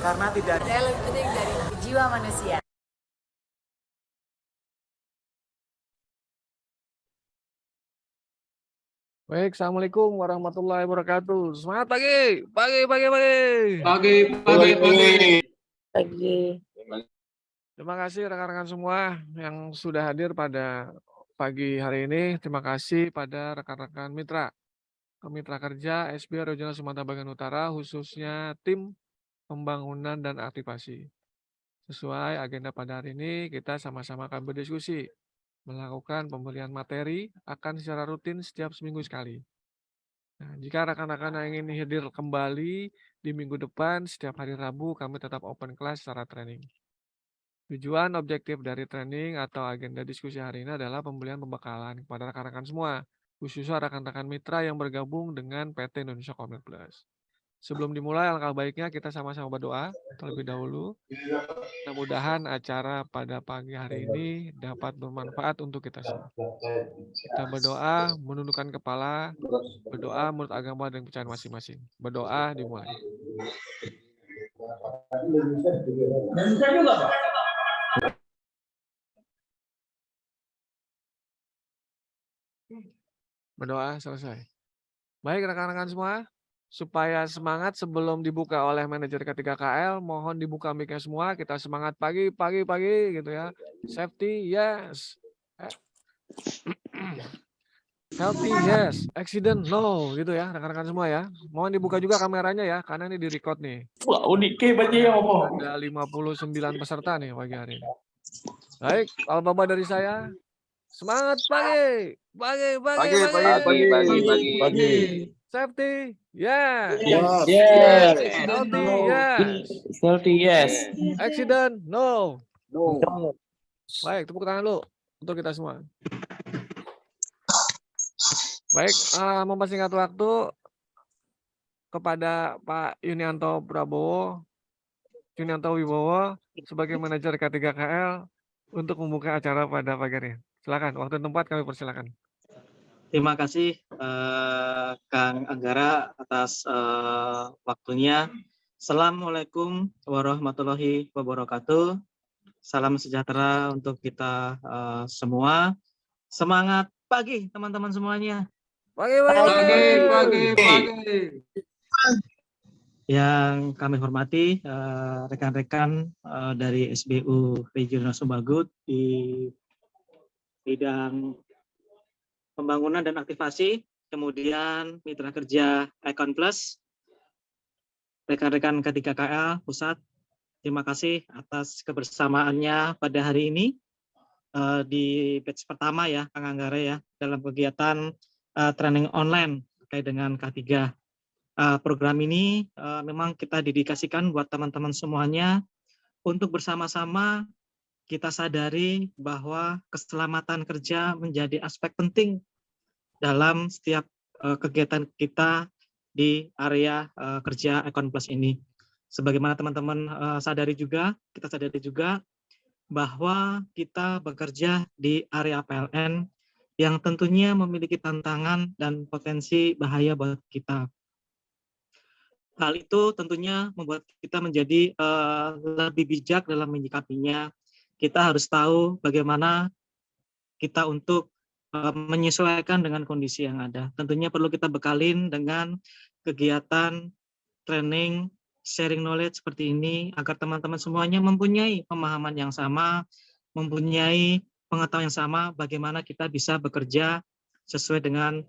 karena tidak ada yang lebih penting dari jiwa manusia. Baik, Assalamualaikum warahmatullahi wabarakatuh. Semangat pagi, pagi. Terima kasih rekan-rekan semua yang sudah hadir pada pagi hari ini. Terima kasih pada rekan-rekan mitra kerja SB Regional Sumatera Bagian Utara, khususnya tim pembangunan dan aktivasi. Sesuai agenda pada hari ini, kita sama-sama akan berdiskusi, melakukan pemberian materi akan secara rutin setiap seminggu sekali. Nah, jika rekan-rekan yang ingin hadir kembali di minggu depan, setiap hari Rabu kami tetap open class secara training. Tujuan objektif dari training atau agenda diskusi hari ini adalah pemberian pembekalan kepada rekan-rekan semua, khususnya rekan-rekan mitra yang bergabung dengan PT Indonesia Commerce Plus. Sebelum dimulai, alangkah baiknya kita sama-sama berdoa terlebih dahulu. Mudah-mudahan acara pada pagi hari ini dapat bermanfaat untuk kita semua. Kita berdoa, menundukkan kepala, berdoa menurut agama dan kepercayaan masing-masing. Berdoa dimulai. Berdoa selesai. Baik rekan-rekan semua, supaya semangat sebelum dibuka oleh manajer K3KL, mohon dibuka mic-nya semua, kita semangat pagi gitu ya. Safety, yes. Healthy, yes. Accident, no, gitu ya rekan-rekan semua ya. Mohon dibuka juga kameranya ya, karena ini di-record nih. Wah, unik banget ya ngomong. Ada 59 peserta nih pagi hari ini. Baik, kalau Bapak dari saya, semangat pagi. Safety, yes. Healthy, yes. Healthy, yes. Accident, no. Baik, tepuk tangan dulu untuk kita semua. Baik, mempersingkat waktu kepada Pak Yunianto Wibowo sebagai manajer K3KL untuk membuka acara pada pagi hari. Silakan, waktu dan tempat kami persilakan. Terima kasih Kang Anggara atas waktunya. Assalamualaikum warahmatullahi wabarakatuh. Salam sejahtera untuk kita semua. Semangat pagi teman-teman semuanya. Pagi. Yang kami hormati rekan-rekan dari SBU Regional Sumbagut di bidang pembangunan dan aktivasi, kemudian mitra kerja Icon Plus, rekan-rekan K3KL Pusat, terima kasih atas kebersamaannya pada hari ini di batch pertama ya, Kang Anggara ya, dalam kegiatan training online terkait dengan K3. Program ini memang kita dedikasikan buat teman-teman semuanya untuk bersama-sama kita sadari bahwa keselamatan kerja menjadi aspek penting dalam setiap kegiatan kita di area kerja Icon Plus ini. Sebagaimana teman-teman kita sadari juga bahwa kita bekerja di area PLN yang tentunya memiliki tantangan dan potensi bahaya buat kita. Hal itu tentunya membuat kita menjadi lebih bijak dalam menyikapinya. Kita harus tahu bagaimana kita untuk menyesuaikan dengan kondisi yang ada. Tentunya perlu kita bekalin dengan kegiatan training, sharing knowledge seperti ini, agar teman-teman semuanya mempunyai pemahaman yang sama, mempunyai pengetahuan yang sama, bagaimana kita bisa bekerja sesuai dengan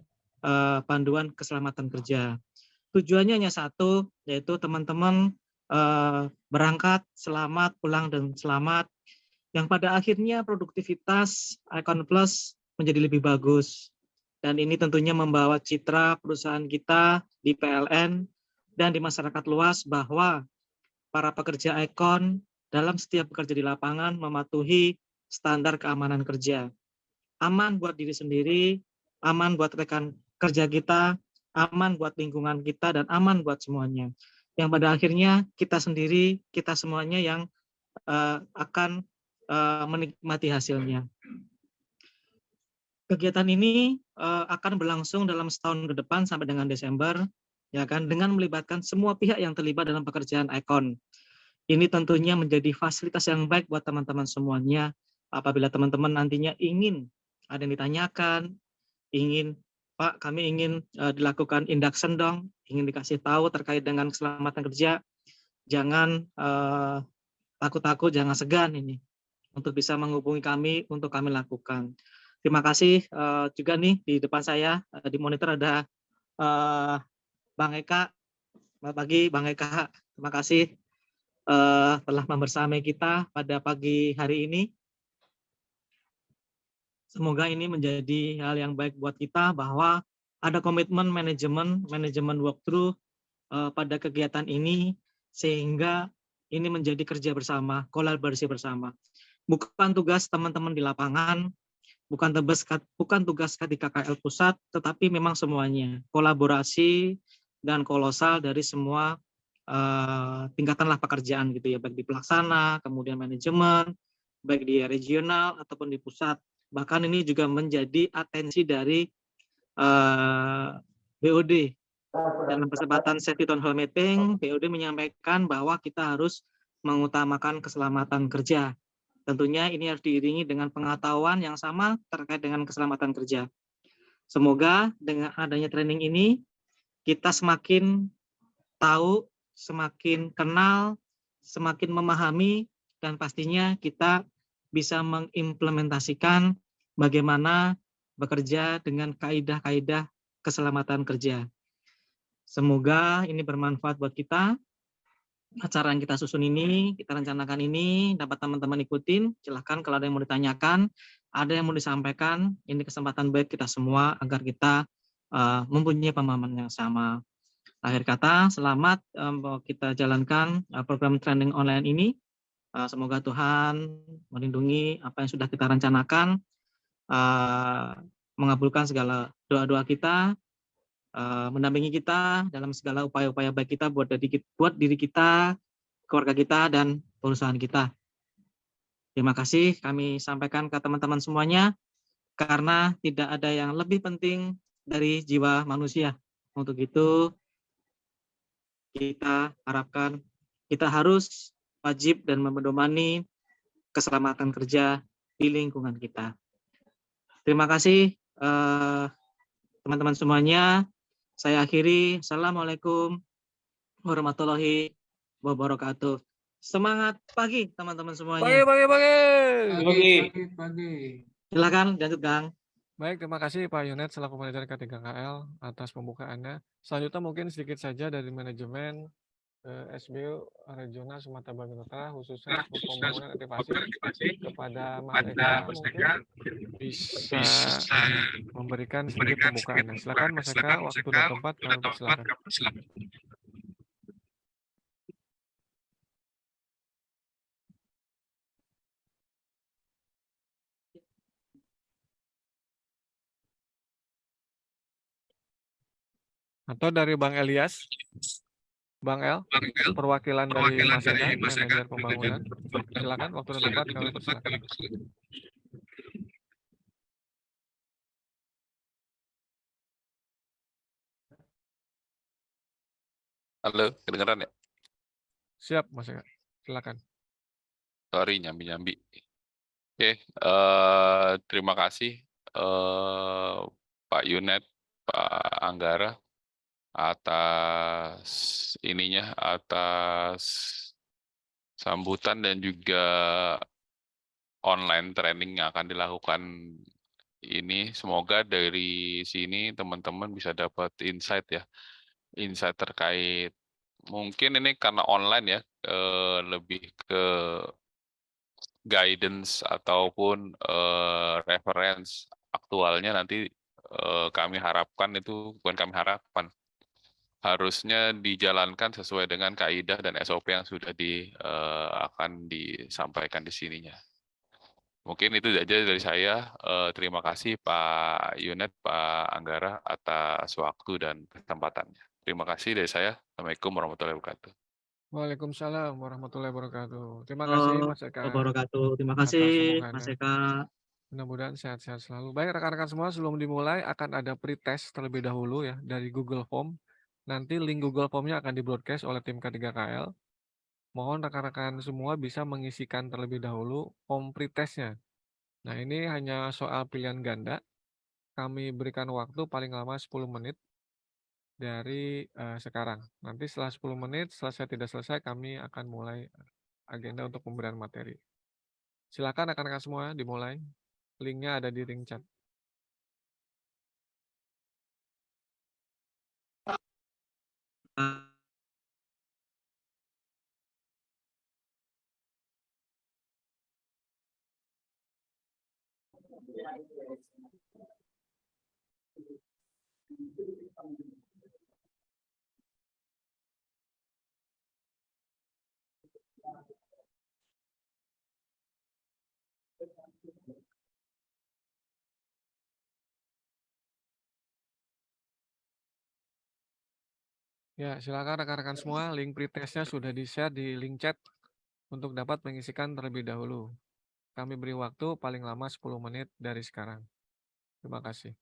panduan keselamatan kerja. Tujuannya hanya satu, yaitu teman-teman berangkat selamat, pulang dan selamat, yang pada akhirnya produktivitas Icon Plus menjadi lebih bagus. Dan ini tentunya membawa citra perusahaan kita di PLN dan di masyarakat luas bahwa para pekerja Icon dalam setiap bekerja di lapangan mematuhi standar keamanan kerja. Aman buat diri sendiri, aman buat rekan kerja kita, aman buat lingkungan kita, dan aman buat semuanya. Yang pada akhirnya kita sendiri, kita semuanya yang akan menikmati hasilnya. Kegiatan ini akan berlangsung dalam setahun ke depan sampai dengan Desember, ya kan, dengan melibatkan semua pihak yang terlibat dalam pekerjaan Icon. Ini tentunya menjadi fasilitas yang baik buat teman-teman semuanya. Apabila teman-teman nantinya ingin ada yang ditanyakan, ingin, Pak, kami ingin dilakukan induction dong, ingin dikasih tahu terkait dengan keselamatan kerja, jangan takut-takut, jangan segan ini untuk bisa menghubungi kami untuk kami lakukan. Terima kasih juga nih di depan saya di monitor ada Bang Eka. Selamat pagi Bang Eka. Terima kasih telah membersamai kita pada pagi hari ini. Semoga ini menjadi hal yang baik buat kita bahwa ada komitmen manajemen walkthrough pada kegiatan ini sehingga ini menjadi kerja bersama, kolaborasi bersama. Bukan tugas teman-teman di lapangan, bukan tugas KDKKL pusat, tetapi memang semuanya kolaborasi dan kolosal dari semua tingkatanlah pekerjaan gitu ya, baik di pelaksana, kemudian manajemen, baik di regional ataupun di pusat. Bahkan ini juga menjadi atensi dari BOD. Dalam kesempatan Safety Town Hall Meeting, BOD menyampaikan bahwa kita harus mengutamakan keselamatan kerja. Tentunya ini harus diiringi dengan pengetahuan yang sama terkait dengan keselamatan kerja. Semoga dengan adanya training ini, kita semakin tahu, semakin kenal, semakin memahami, dan pastinya kita bisa mengimplementasikan bagaimana bekerja dengan kaidah-kaidah keselamatan kerja. Semoga ini bermanfaat buat kita. Acara yang kita susun ini, kita rencanakan ini, dapat teman-teman ikutin. Silahkan kalau ada yang mau ditanyakan, ada yang mau disampaikan, ini kesempatan baik kita semua agar kita mempunyai pemahaman yang sama. Akhir kata, selamat kita jalankan program training online ini. Semoga Tuhan melindungi apa yang sudah kita rencanakan, mengabulkan segala doa-doa kita, mendampingi kita dalam segala upaya-upaya baik kita buat diri kita, keluarga kita, dan perusahaan kita. Terima kasih kami sampaikan ke teman-teman semuanya, karena tidak ada yang lebih penting dari jiwa manusia. Untuk itu, kita harapkan kita harus wajib dan memedomani keselamatan kerja di lingkungan kita. Terima kasih teman-teman semuanya. Saya akhiri. Assalamualaikum warahmatullahi wabarakatuh. Semangat pagi teman-teman semuanya. Pagi. Silakan lanjut Kang. Baik, terima kasih Pak Yunet selaku manajer K3KL atas pembukaannya. Selanjutnya mungkin sedikit saja dari manajemen SBU Regional Sumatera Bagian Utara, khususnya pembangunan aktivasi kepada Mas Eka mungkin bisa memberikan sedikit pembukaannya. Silakan Mas Eka, waktu dan tempat kami persilakan. Atau dari Bang Elias, Bang El, perwakilan dari Mas Eka, manajer pembangunan. Silakan, waktu dan tempat kami persilakan. Halo, kedengeran ya? Siap, Mas Eka. Silakan. Sorry, nyambi-nyambi. Oke, terima kasih Pak Yunet, Pak Anggara atas sambutan dan juga online training yang akan dilakukan ini. Semoga dari sini teman-teman bisa dapat insight ya, insight terkait mungkin ini karena online ya, lebih ke guidance ataupun reference aktualnya nanti kami harapkan itu bukan kami harapkan, harusnya dijalankan sesuai dengan kaidah dan SOP yang sudah akan disampaikan di sininya. Mungkin itu saja dari saya. Terima kasih Pak Yunet, Pak Anggara atas waktu dan kesempatannya. Terima kasih dari saya. Assalamualaikum warahmatullahi wabarakatuh. Waalaikumsalam warahmatullahi wabarakatuh. Terima kasih Mas Eka. Terima atas kasih pembukaannya. Mas Eka. Mudah-mudahan sehat-sehat selalu. Baik rekan-rekan semua, sebelum dimulai akan ada pretest terlebih dahulu ya dari Google Form. Nanti link Google Form-nya akan di-broadcast oleh tim K3KL. Mohon rekan-rekan semua bisa mengisikan terlebih dahulu form pretestnya. Nah, ini hanya soal pilihan ganda. Kami berikan waktu paling lama 10 menit dari sekarang. Nanti setelah 10 menit, selesai tidak selesai, kami akan mulai agenda untuk pemberian materi. Silakan rekan-rekan semua dimulai. Linknya ada di link chat. Ya, silakan rekan-rekan semua, link pretestnya sudah di-share di link chat untuk dapat mengisikan terlebih dahulu. Kami beri waktu paling lama 10 menit dari sekarang. Terima kasih.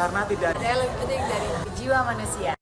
Karena tidak ada yang lebih penting dari jiwa manusia.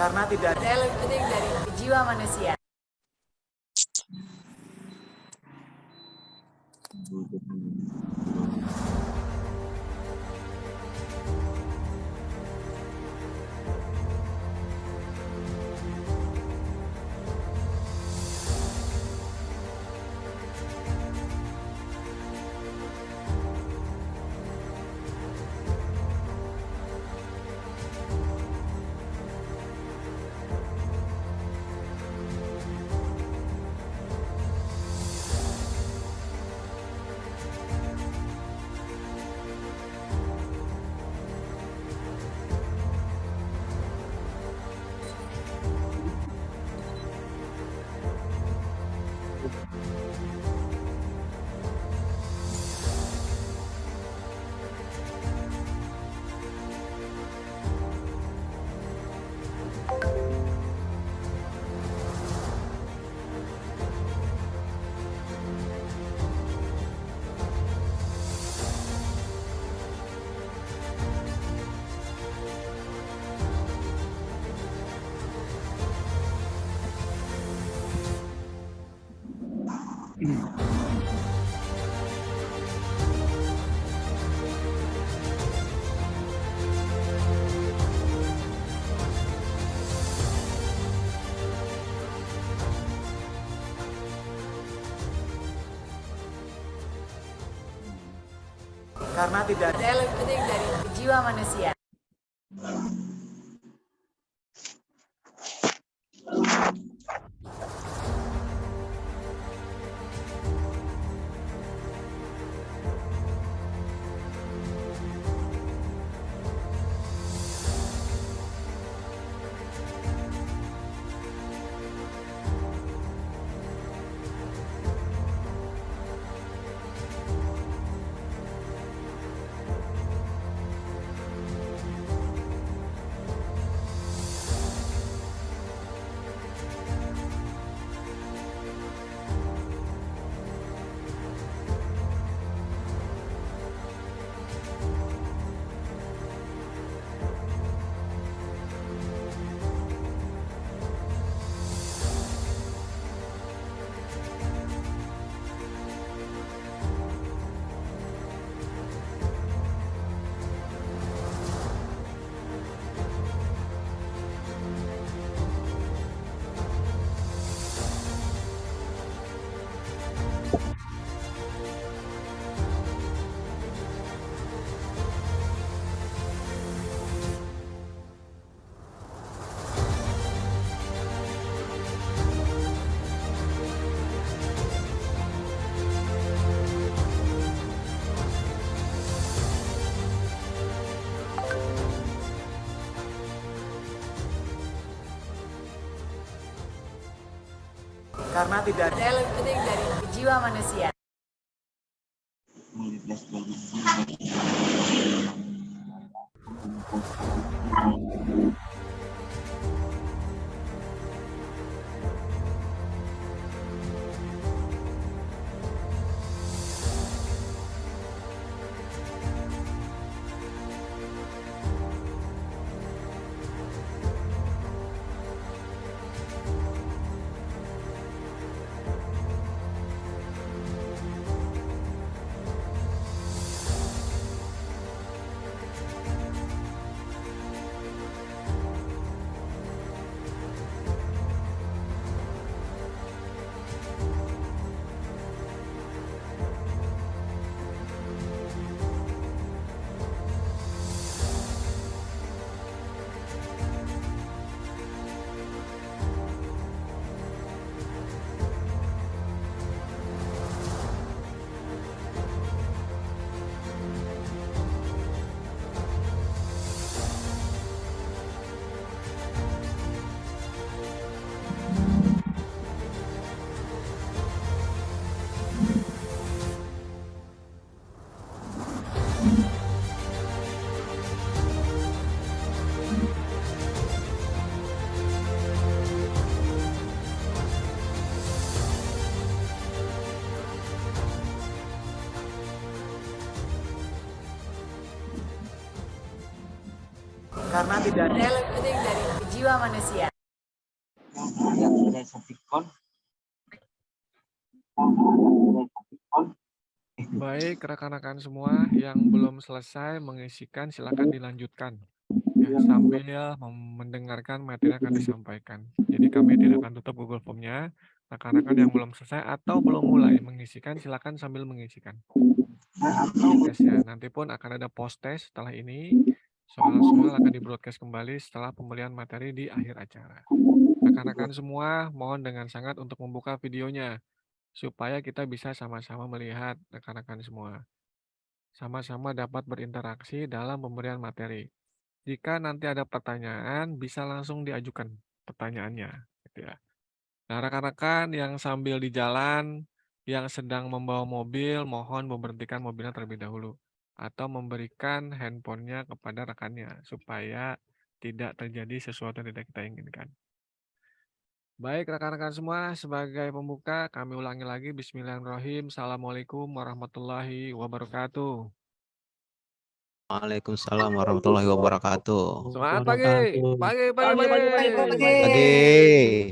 Karena tidak ada yang lebih penting dari jiwa manusia. Karena tidak ada yang lebih penting dari jiwa manusia. Karena tidak ada yang lebih penting dari jiwa manusia. lebih penting dari jiwa manusia. Baik, rekan-rekan semua yang belum selesai mengisikan silakan dilanjutkan ya sambil mendengarkan materi yang akan disampaikan. Jadi kami tidak akan tutup Google Form-nya. Rekan-rekan yang belum selesai atau belum mulai mengisikan silakan sambil mengisikan. Di tesnya nanti pun akan ada post test setelah ini. Soal-soal akan di-broadcast kembali setelah pembelian materi di akhir acara. Rekan-rekan semua mohon dengan sangat untuk membuka videonya supaya kita bisa sama-sama melihat rekan-rekan semua. Sama-sama dapat berinteraksi dalam pemberian materi. Jika nanti ada pertanyaan, bisa langsung diajukan pertanyaannya. Gitu ya. Nah, rekan-rekan yang sambil di jalan, yang sedang membawa mobil, mohon memberhentikan mobilnya terlebih dahulu. Atau memberikan handphonenya kepada rekannya, supaya tidak terjadi sesuatu yang tidak kita inginkan. Baik, rekan-rekan semua, sebagai pembuka, kami ulangi lagi. Bismillahirrahmanirrahim. Assalamualaikum warahmatullahi wabarakatuh. Waalaikumsalam warahmatullahi wabarakatuh. Semangat pagi, pagi, pagi,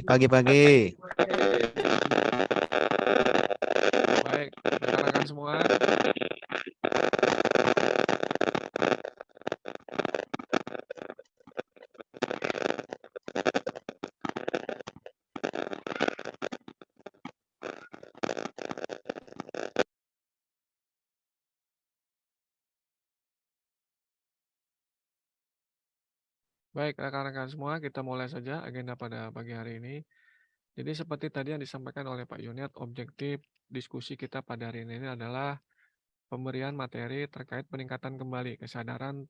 Pagi, pagi. Baik, rekan-rekan semua. Baik, rekan-rekan semua, kita mulai saja agenda pada pagi hari ini. Jadi seperti tadi yang disampaikan oleh Pak Yuniat, objektif diskusi kita pada hari ini adalah pemberian materi terkait peningkatan kembali kesadaran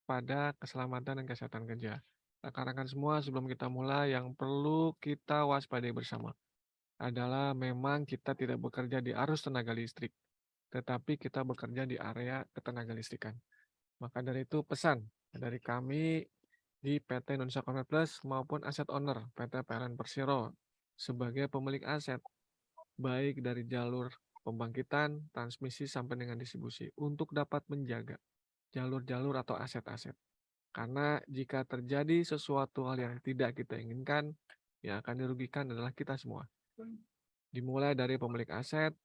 pada keselamatan dan kesehatan kerja. Rekan-rekan semua, sebelum kita mulai, yang perlu kita waspadai bersama adalah memang kita tidak bekerja di arus tenaga listrik, tetapi kita bekerja di area ketenaga listrikan. Maka dari itu pesan dari kami di PT Indonesia Connect Plus maupun aset owner PT PLN Persero sebagai pemilik aset, baik dari jalur pembangkitan, transmisi, sampai dengan distribusi, untuk dapat menjaga jalur-jalur atau aset-aset. Karena jika terjadi sesuatu hal yang tidak kita inginkan, yang akan dirugikan adalah kita semua. Dimulai dari pemilik aset,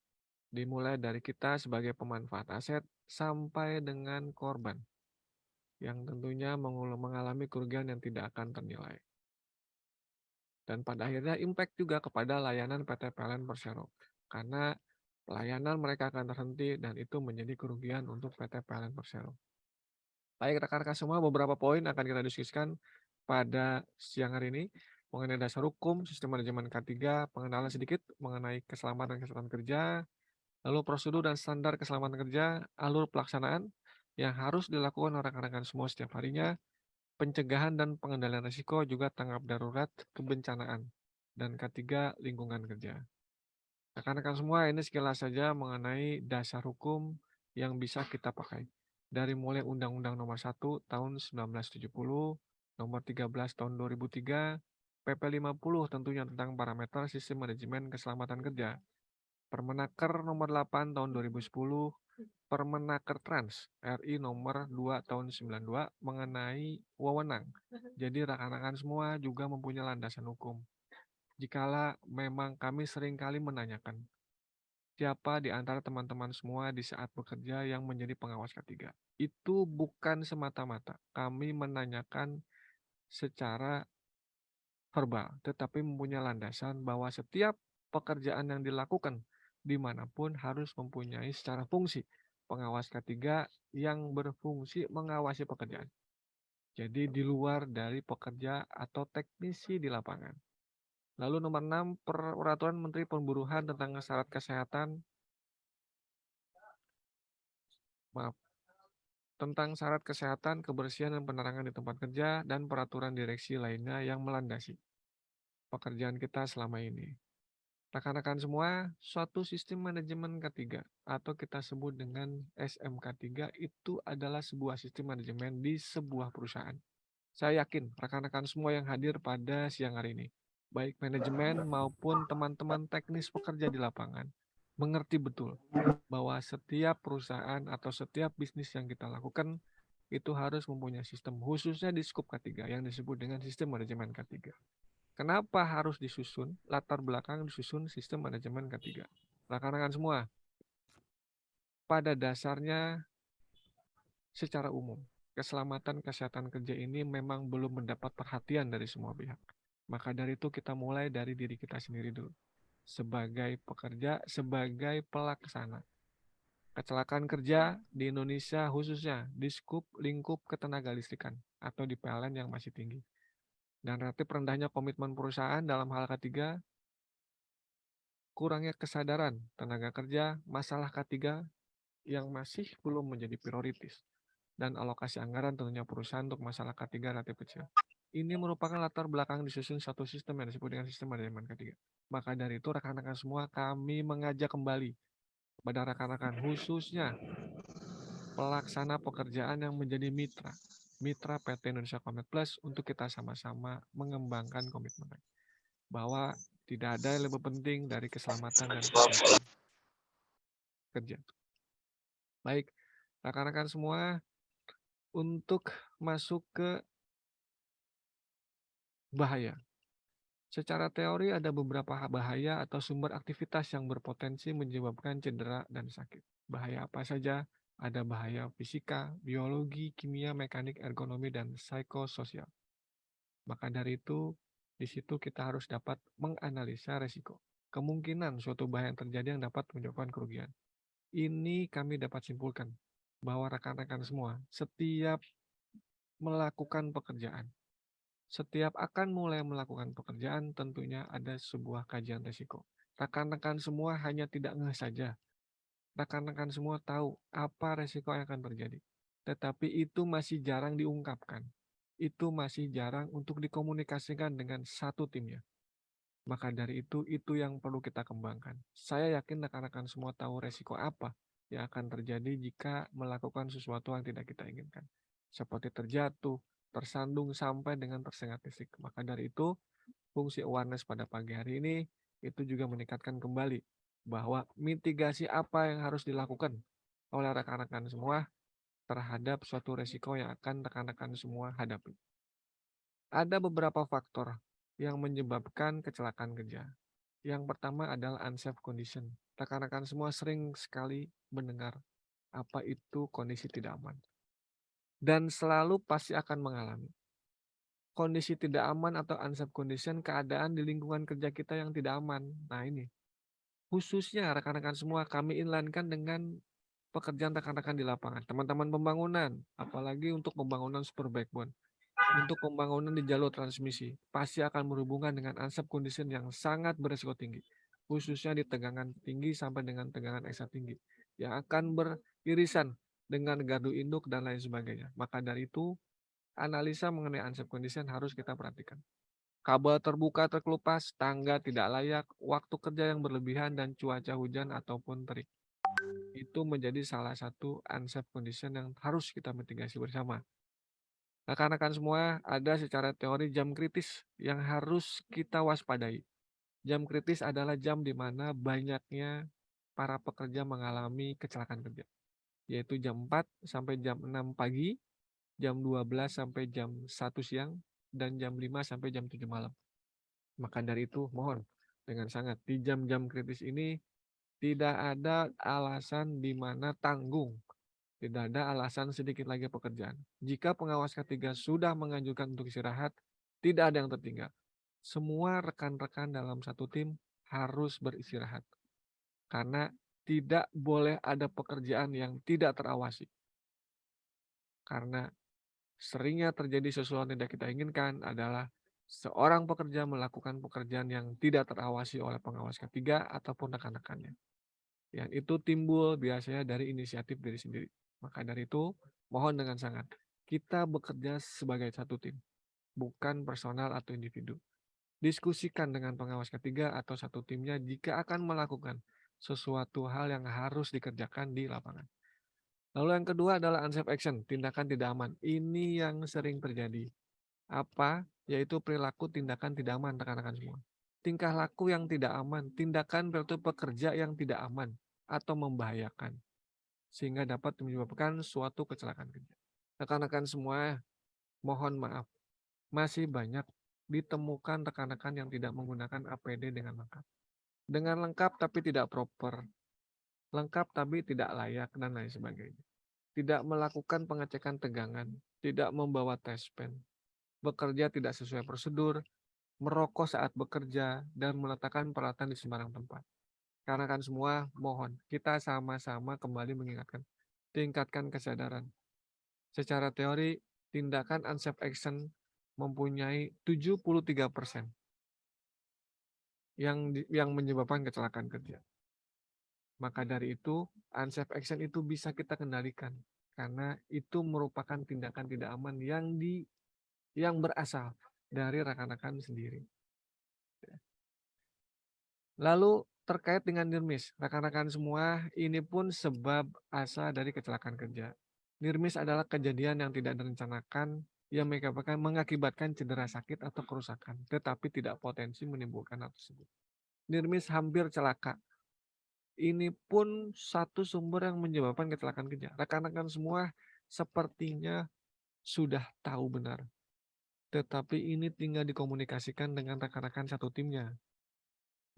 dimulai dari kita sebagai pemanfaat aset, sampai dengan korban yang tentunya mengalami kerugian yang tidak akan ternilai. Dan pada akhirnya impact juga kepada layanan PT PLN Persero. Karena pelayanan mereka akan terhenti dan itu menjadi kerugian untuk PT PLN Persero. Baik rekan-rekan semua, beberapa poin akan kita diskusikan pada siang hari ini mengenai dasar hukum, sistem manajemen K3, pengenalan sedikit mengenai keselamatan dan kesehatan kerja, lalu prosedur dan standar keselamatan kerja, alur pelaksanaan yang harus dilakukan oleh rekan-rekan semua setiap harinya, pencegahan dan pengendalian risiko, juga tanggap darurat kebencanaan, dan ketiga, lingkungan kerja. Rekan-rekan semua, ini sekilas saja mengenai dasar hukum yang bisa kita pakai. Dari mulai Undang-Undang Nomor 1 Tahun 1970, Nomor 13 Tahun 2003, PP 50 tentunya tentang parameter sistem manajemen keselamatan kerja, Permenaker Nomor 8 Tahun 2010, Permenaker Trans RI Nomor 2 Tahun 92 mengenai wewenang. Jadi rekan-rekan semua juga mempunyai landasan hukum. Jikala memang kami seringkali menanyakan, siapa di antara teman-teman semua di saat bekerja yang menjadi pengawas K3? Itu bukan semata-mata kami menanyakan secara verbal, tetapi mempunyai landasan bahwa setiap pekerjaan yang dilakukan dimanapun harus mempunyai secara fungsi pengawas K3 yang berfungsi mengawasi pekerjaan. Jadi di luar dari pekerja atau teknisi di lapangan. Lalu nomor 6, Peraturan Menteri Pemburuhan tentang syarat kesehatan, tentang syarat kesehatan, kebersihan, dan penerangan di tempat kerja, dan peraturan direksi lainnya yang melandasi pekerjaan kita selama ini. Rekan-rekan semua, suatu sistem manajemen K3 atau kita sebut dengan SMK3 itu adalah sebuah sistem manajemen di sebuah perusahaan. Saya yakin rekan-rekan semua yang hadir pada siang hari ini, baik manajemen maupun teman-teman teknis pekerja di lapangan, mengerti betul bahwa setiap perusahaan atau setiap bisnis yang kita lakukan itu harus mempunyai sistem, khususnya di skup K3 yang disebut dengan sistem manajemen K3. Kenapa harus disusun, latar belakang disusun sistem manajemen K3? Rekan-rekan semua, pada dasarnya secara umum, keselamatan kesehatan kerja ini memang belum mendapat perhatian dari semua pihak. Maka dari itu kita mulai dari diri kita sendiri dulu. Sebagai pekerja, sebagai pelaksana. Kecelakaan kerja di Indonesia khususnya di skup lingkup ketenagalistrikan atau di PLN yang masih tinggi. Dan relatif rendahnya komitmen perusahaan dalam hal K3, kurangnya kesadaran tenaga kerja, masalah K3 yang masih belum menjadi prioritas. Dan alokasi anggaran tentunya perusahaan untuk masalah K3 relatif kecil. Ini merupakan latar belakang disusun satu sistem yang disebut dengan sistem manajemen K3. Maka dari itu rekan-rekan semua kami mengajak kembali kepada rekan-rekan khususnya pelaksana pekerjaan yang menjadi mitra PT Indonesia Komet Plus untuk kita sama-sama mengembangkan komitmen bahwa tidak ada yang lebih penting dari keselamatan dan kesehatan kerja. Baik, rekan-rekan semua, untuk masuk ke bahaya. Secara teori ada beberapa bahaya atau sumber aktivitas yang berpotensi menyebabkan cedera dan sakit. Bahaya apa saja? Ada bahaya fisika, biologi, kimia, mekanik, ergonomi, dan psikososial. Maka dari itu, di situ kita harus dapat menganalisa resiko. Kemungkinan suatu bahaya yang terjadi yang dapat menyebabkan kerugian. Ini kami dapat simpulkan bahwa rekan-rekan semua, setiap melakukan pekerjaan, setiap akan mulai melakukan pekerjaan, tentunya ada sebuah kajian resiko. Rekan-rekan semua hanya tidak ngeh saja. Rekan-rekan semua tahu apa resiko yang akan terjadi. Tetapi itu masih jarang diungkapkan. Itu masih jarang untuk dikomunikasikan dengan satu timnya. Maka dari itu yang perlu kita kembangkan. Saya yakin rekan-rekan semua tahu resiko apa yang akan terjadi jika melakukan sesuatu yang tidak kita inginkan. Seperti terjatuh, tersandung, sampai dengan tersengat listrik. Maka dari itu, fungsi awareness pada pagi hari ini itu juga meningkatkan kembali bahwa mitigasi apa yang harus dilakukan oleh rekan-rekan semua terhadap suatu resiko yang akan rekan-rekan semua hadapi. Ada beberapa faktor yang menyebabkan kecelakaan kerja. Yang pertama adalah unsafe condition. Rekan-rekan semua sering sekali mendengar apa itu kondisi tidak aman. Dan selalu pasti akan mengalami. Kondisi tidak aman atau unsafe condition, keadaan di lingkungan kerja kita yang tidak aman. Nah ini, khususnya rekan-rekan semua kami inline-kan dengan pekerjaan rekan-rekan di lapangan. Teman-teman pembangunan, apalagi untuk pembangunan super backbone. Untuk pembangunan di jalur transmisi, pasti akan berhubungan dengan unsafe condition yang sangat berisiko tinggi. Khususnya di tegangan tinggi sampai dengan tegangan ekstra tinggi. Yang akan beririsan dengan gardu induk dan lain sebagainya. Maka dari itu, analisa mengenai unsafe condition harus kita perhatikan. Kabel terbuka terkelupas, tangga tidak layak, waktu kerja yang berlebihan, dan cuaca hujan ataupun terik. Itu menjadi salah satu unsafe condition yang harus kita mitigasi bersama. Rekan-rekan semua, ada secara teori jam kritis yang harus kita waspadai. Jam kritis adalah jam di mana banyaknya para pekerja mengalami kecelakaan kerja. Yaitu jam 4 sampai jam 6 pagi, jam 12 sampai jam 1 siang, dan jam 5 sampai jam 7 malam. Maka dari itu, mohon dengan sangat, di jam-jam kritis ini tidak ada alasan di mana tanggung. Tidak ada alasan sedikit lagi pekerjaan. Jika pengawas K3 sudah menganjurkan untuk istirahat, tidak ada yang tertinggal. Semua rekan-rekan dalam satu tim harus beristirahat. Karena tidak boleh ada pekerjaan yang tidak terawasi. Karena seringnya terjadi sesuatu yang tidak kita inginkan adalah seorang pekerja melakukan pekerjaan yang tidak terawasi oleh pengawas K3 ataupun rekan-rekannya. Yang itu timbul biasanya dari inisiatif diri sendiri. Maka dari itu, mohon dengan sangat, kita bekerja sebagai satu tim, bukan personal atau individu. Diskusikan dengan pengawas K3 atau satu timnya jika akan melakukan sesuatu hal yang harus dikerjakan di lapangan. Lalu yang kedua adalah unsafe action, tindakan tidak aman. Ini yang sering terjadi. Apa? Yaitu perilaku tindakan tidak aman, rekan-rekan semua. Tingkah laku yang tidak aman, tindakan perilaku pekerja yang tidak aman atau membahayakan, sehingga dapat menyebabkan suatu kecelakaan kerja. Rekan-rekan semua, mohon maaf, masih banyak ditemukan rekan-rekan yang tidak menggunakan APD dengan lengkap. Dengan lengkap tapi tidak proper, lengkap tapi tidak layak, dan lain sebagainya. Tidak melakukan pengecekan tegangan, tidak membawa tes pen, bekerja tidak sesuai prosedur, merokok saat bekerja, dan meletakkan peralatan di sembarang tempat. Karena kan semua, mohon kita sama-sama kembali mengingatkan, tingkatkan kesadaran. Secara teori, tindakan unsafe action mempunyai 73% yang menyebabkan kecelakaan kerja. Maka dari itu, unsafe action itu bisa kita kendalikan karena itu merupakan tindakan tidak aman yang berasal dari rekan-rekan sendiri. Lalu terkait dengan NIRMIS, rekan-rekan semua, ini pun sebab asal dari kecelakaan kerja. NIRMIS adalah kejadian yang tidak direncanakan yang mengakibatkan cedera sakit atau kerusakan, tetapi tidak potensi menimbulkan hal tersebut. NIRMIS hampir celaka. Ini pun satu sumber yang menyebabkan kecelakaan kerja. Rekan-rekan semua sepertinya sudah tahu benar. Tetapi ini tinggal dikomunikasikan dengan rekan-rekan satu timnya.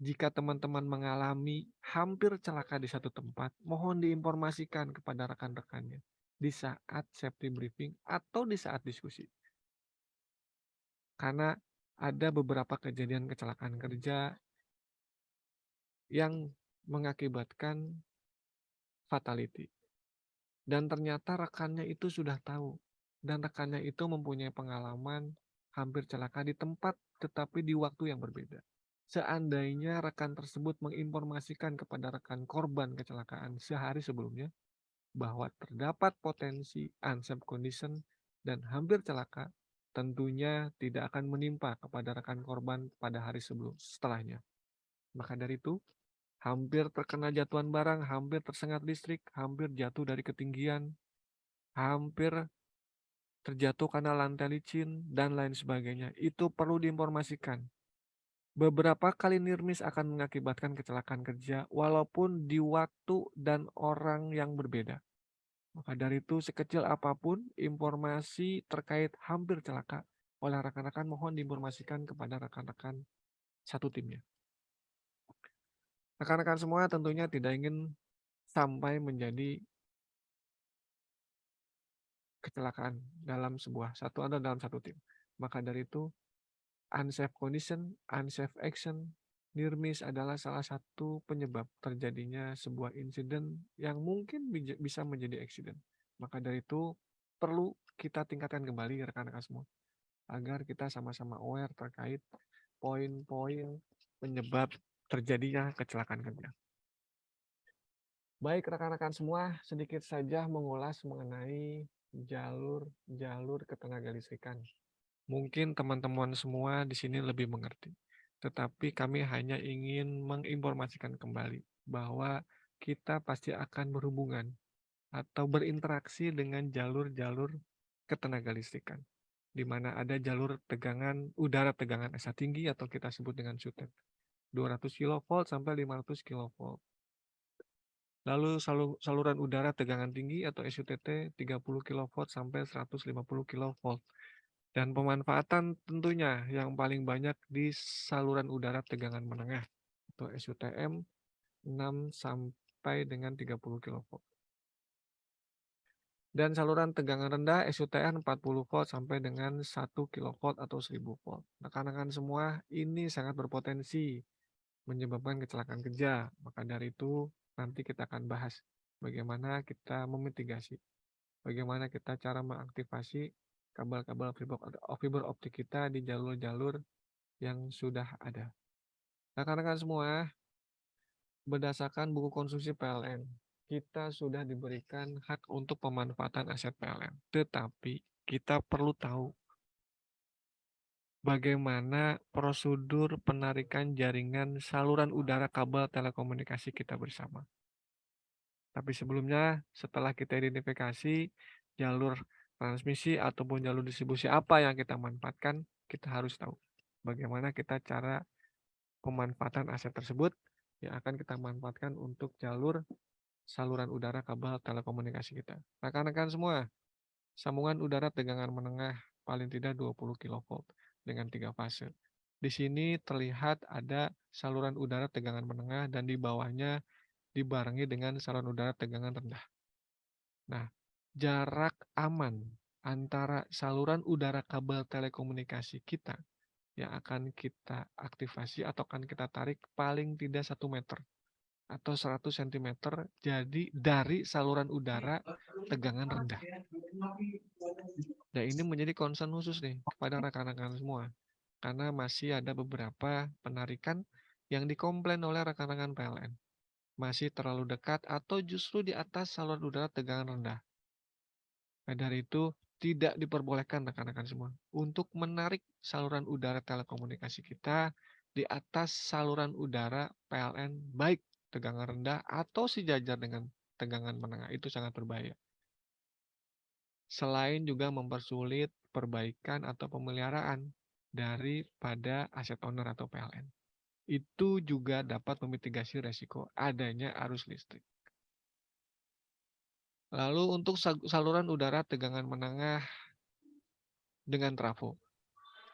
Jika teman-teman mengalami hampir celaka di satu tempat, mohon diinformasikan kepada rekan-rekannya di saat safety briefing atau di saat diskusi. Karena ada beberapa kejadian kecelakaan kerja yang mengakibatkan fatality. Dan ternyata rekannya itu sudah tahu. Dan rekannya itu mempunyai pengalaman hampir celaka di tempat tetapi di waktu yang berbeda. Seandainya rekan tersebut menginformasikan kepada rekan korban kecelakaan sehari sebelumnya bahwa terdapat potensi unsafe condition dan hampir celaka, tentunya tidak akan menimpa kepada rekan korban pada hari setelahnya. Maka dari itu, hampir terkena jatuhan barang, hampir tersengat listrik, hampir jatuh dari ketinggian, hampir terjatuh karena lantai licin, dan lain sebagainya. Itu perlu diinformasikan. Beberapa kali NIRMIS akan mengakibatkan kecelakaan kerja, walaupun di waktu dan orang yang berbeda. Maka dari itu, sekecil apapun informasi terkait hampir celaka oleh rekan-rekan, mohon diinformasikan kepada rekan-rekan satu timnya. Rekan-rekan semua tentunya tidak ingin sampai menjadi kecelakaan dalam sebuah satu atau dalam satu tim. Maka dari itu, unsafe condition, unsafe action, NIRMIS adalah salah satu penyebab terjadinya sebuah insiden yang mungkin bisa menjadi accident. Maka dari itu, perlu kita tingkatkan kembali rekan-rekan semua, agar kita sama-sama aware terkait poin-poin penyebab terjadinya kecelakaan kerja. Baik rekan-rekan semua, sedikit saja mengulas mengenai jalur ketenaga listrikan. Mungkin teman-teman semua di sini lebih mengerti, tetapi kami hanya ingin menginformasikan kembali bahwa kita pasti akan berhubungan atau berinteraksi dengan jalur-jalur ketenaga listrikan, di mana ada jalur tegangan udara tegangan asa tinggi atau kita sebut dengan SUTEP, 200 kV sampai 500 kV. Lalu saluran udara tegangan tinggi atau SUTT 30 kV sampai 150 kV. Dan pemanfaatan tentunya yang paling banyak di saluran udara tegangan menengah atau SUTM 6 sampai dengan 30 kV. Dan saluran tegangan rendah SUTN 40 volt sampai dengan 1 kV atau 1000 volt. Rekan-rekan semua, ini sangat berpotensi menyebabkan kecelakaan kerja. Maka dari itu nanti kita akan bahas bagaimana kita memitigasi, bagaimana kita cara mengaktifasi kabel-kabel fiber optik kita di jalur-jalur yang sudah ada. Rekan-rekan semua, berdasarkan buku konsumsi PLN, kita sudah diberikan hak untuk pemanfaatan aset PLN. Tetapi kita perlu tahu bagaimana prosedur penarikan jaringan saluran udara kabel telekomunikasi kita bersama. Tapi sebelumnya, setelah kita identifikasi jalur transmisi ataupun jalur distribusi apa yang kita manfaatkan, kita harus tahu bagaimana kita cara pemanfaatan aset tersebut yang akan kita manfaatkan untuk jalur saluran udara kabel telekomunikasi kita. Rekan-rekan semua, Sambungan udara tegangan menengah paling tidak 20 kV dengan 3 fase. Di sini terlihat ada saluran udara tegangan menengah dan di bawahnya dibarengi dengan saluran udara tegangan rendah. Nah, jarak aman antara saluran udara kabel telekomunikasi kita yang akan kita aktifasi atau akan kita tarik paling tidak 1 meter atau 100 cm jadi dari saluran udara tegangan rendah. Dan ini menjadi concern khusus nih kepada rekan-rekan semua. Karena masih ada beberapa penarikan yang dikomplain oleh rekan-rekan PLN. Masih terlalu dekat atau justru di atas saluran udara tegangan rendah. Nah, dari itu tidak diperbolehkan rekan-rekan semua untuk menarik saluran udara telekomunikasi kita di atas saluran udara PLN baik tegangan rendah atau sejajar dengan tegangan menengah. Itu sangat berbahaya. Selain juga mempersulit perbaikan atau pemeliharaan daripada aset owner atau PLN. Itu juga dapat memitigasi resiko adanya arus listrik. Lalu untuk saluran udara tegangan menengah dengan trafo.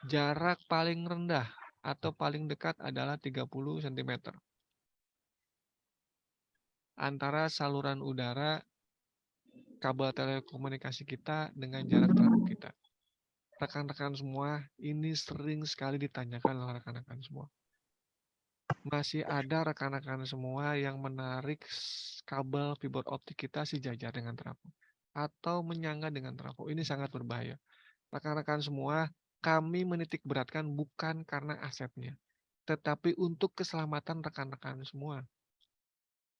Jarak paling rendah atau paling dekat adalah 30 cm. Antara saluran udara kabel telekomunikasi kita dengan jarak trafo kita. Rekan-rekan semua, ini sering sekali ditanyakan oleh rekan-rekan semua. Masih ada rekan-rekan semua yang menarik kabel fiber optik kita sejajar dengan trafo atau menyangga dengan trafo. Ini sangat berbahaya. Rekan-rekan semua, kami menitik beratkan bukan karena asetnya, tetapi untuk keselamatan rekan-rekan semua.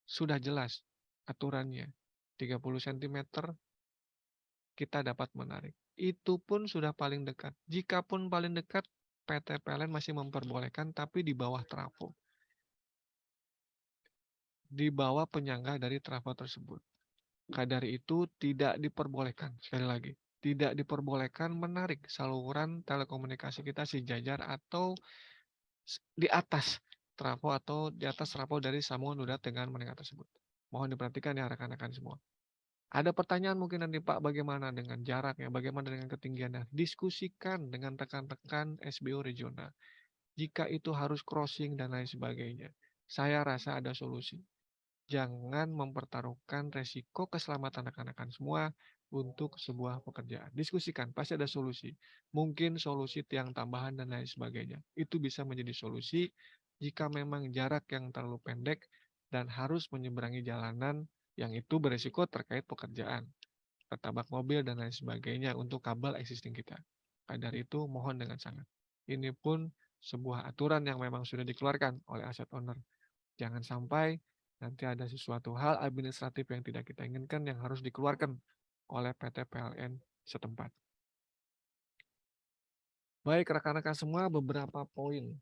Sudah jelas aturannya. 30 cm kita dapat menarik. Itu pun sudah paling dekat. Jikapun paling dekat, PT PLN masih memperbolehkan, tapi di bawah trafo. Di bawah penyangga dari trafo tersebut. Dari itu tidak diperbolehkan, sekali lagi, tidak diperbolehkan menarik saluran telekomunikasi kita sejajar atau di atas trafo atau di atas trafo dari sambungan udara tegangan menengah tersebut. Mohon diperhatikan ya rekan-rekan semua. Ada pertanyaan mungkin nanti Pak, bagaimana dengan jaraknya, bagaimana dengan ketinggiannya? Diskusikan dengan rekan-rekan SBO regional. Jika itu harus crossing dan lain sebagainya, saya rasa ada solusi. Jangan mempertaruhkan resiko keselamatan rekan-rekan semua untuk sebuah pekerjaan. Diskusikan, pasti ada solusi. Mungkin solusi tiang tambahan dan lain sebagainya. Itu bisa menjadi solusi jika memang jarak yang terlalu pendek dan harus menyeberangi jalanan yang itu beresiko terkait pekerjaan. Tertabrak mobil dan lain sebagainya untuk kabel existing kita. Dari itu mohon dengan sangat. Ini pun sebuah aturan yang memang sudah dikeluarkan oleh aset owner. Jangan sampai nanti ada sesuatu hal administratif yang tidak kita inginkan yang harus dikeluarkan oleh PT PLN setempat. Baik rekan-rekan semua, beberapa poin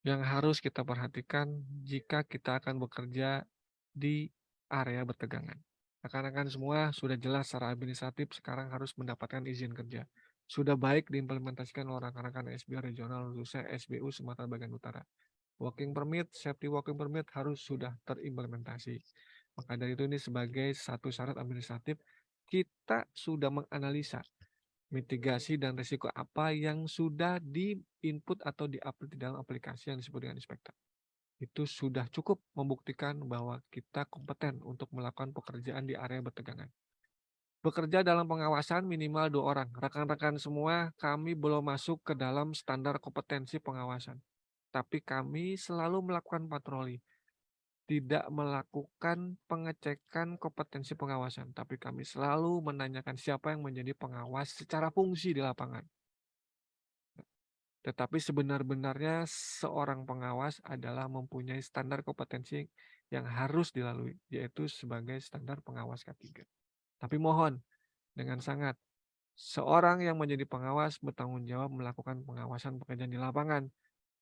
yang harus kita perhatikan jika kita akan bekerja di area bertegangan. Rekan-rekan semua sudah jelas secara administratif sekarang harus mendapatkan izin kerja. Sudah baik diimplementasikan oleh rekan-rekan SBO regional khususnya SBU Sumatera Bagian Utara. Working permit, safety working permit harus sudah terimplementasi. Maka dari itu ini sebagai satu syarat administratif, kita sudah menganalisa mitigasi dan risiko apa yang sudah di-input atau di-upload di dalam aplikasi yang disebut dengan inspektor. Itu sudah cukup membuktikan bahwa kita kompeten untuk melakukan pekerjaan di area bertegangan. Bekerja dalam pengawasan minimal 2 orang. Rekan-rekan semua, kami belum masuk ke dalam standar kompetensi pengawasan. Tapi kami selalu melakukan patroli, tidak melakukan pengecekan kompetensi pengawasan, tapi kami selalu menanyakan siapa yang menjadi pengawas secara fungsi di lapangan. Tetapi sebenar-benarnya seorang pengawas adalah mempunyai standar kompetensi yang harus dilalui, yaitu sebagai standar pengawas K3. Tapi mohon, dengan sangat, seorang yang menjadi pengawas bertanggung jawab melakukan pengawasan pekerjaan di lapangan.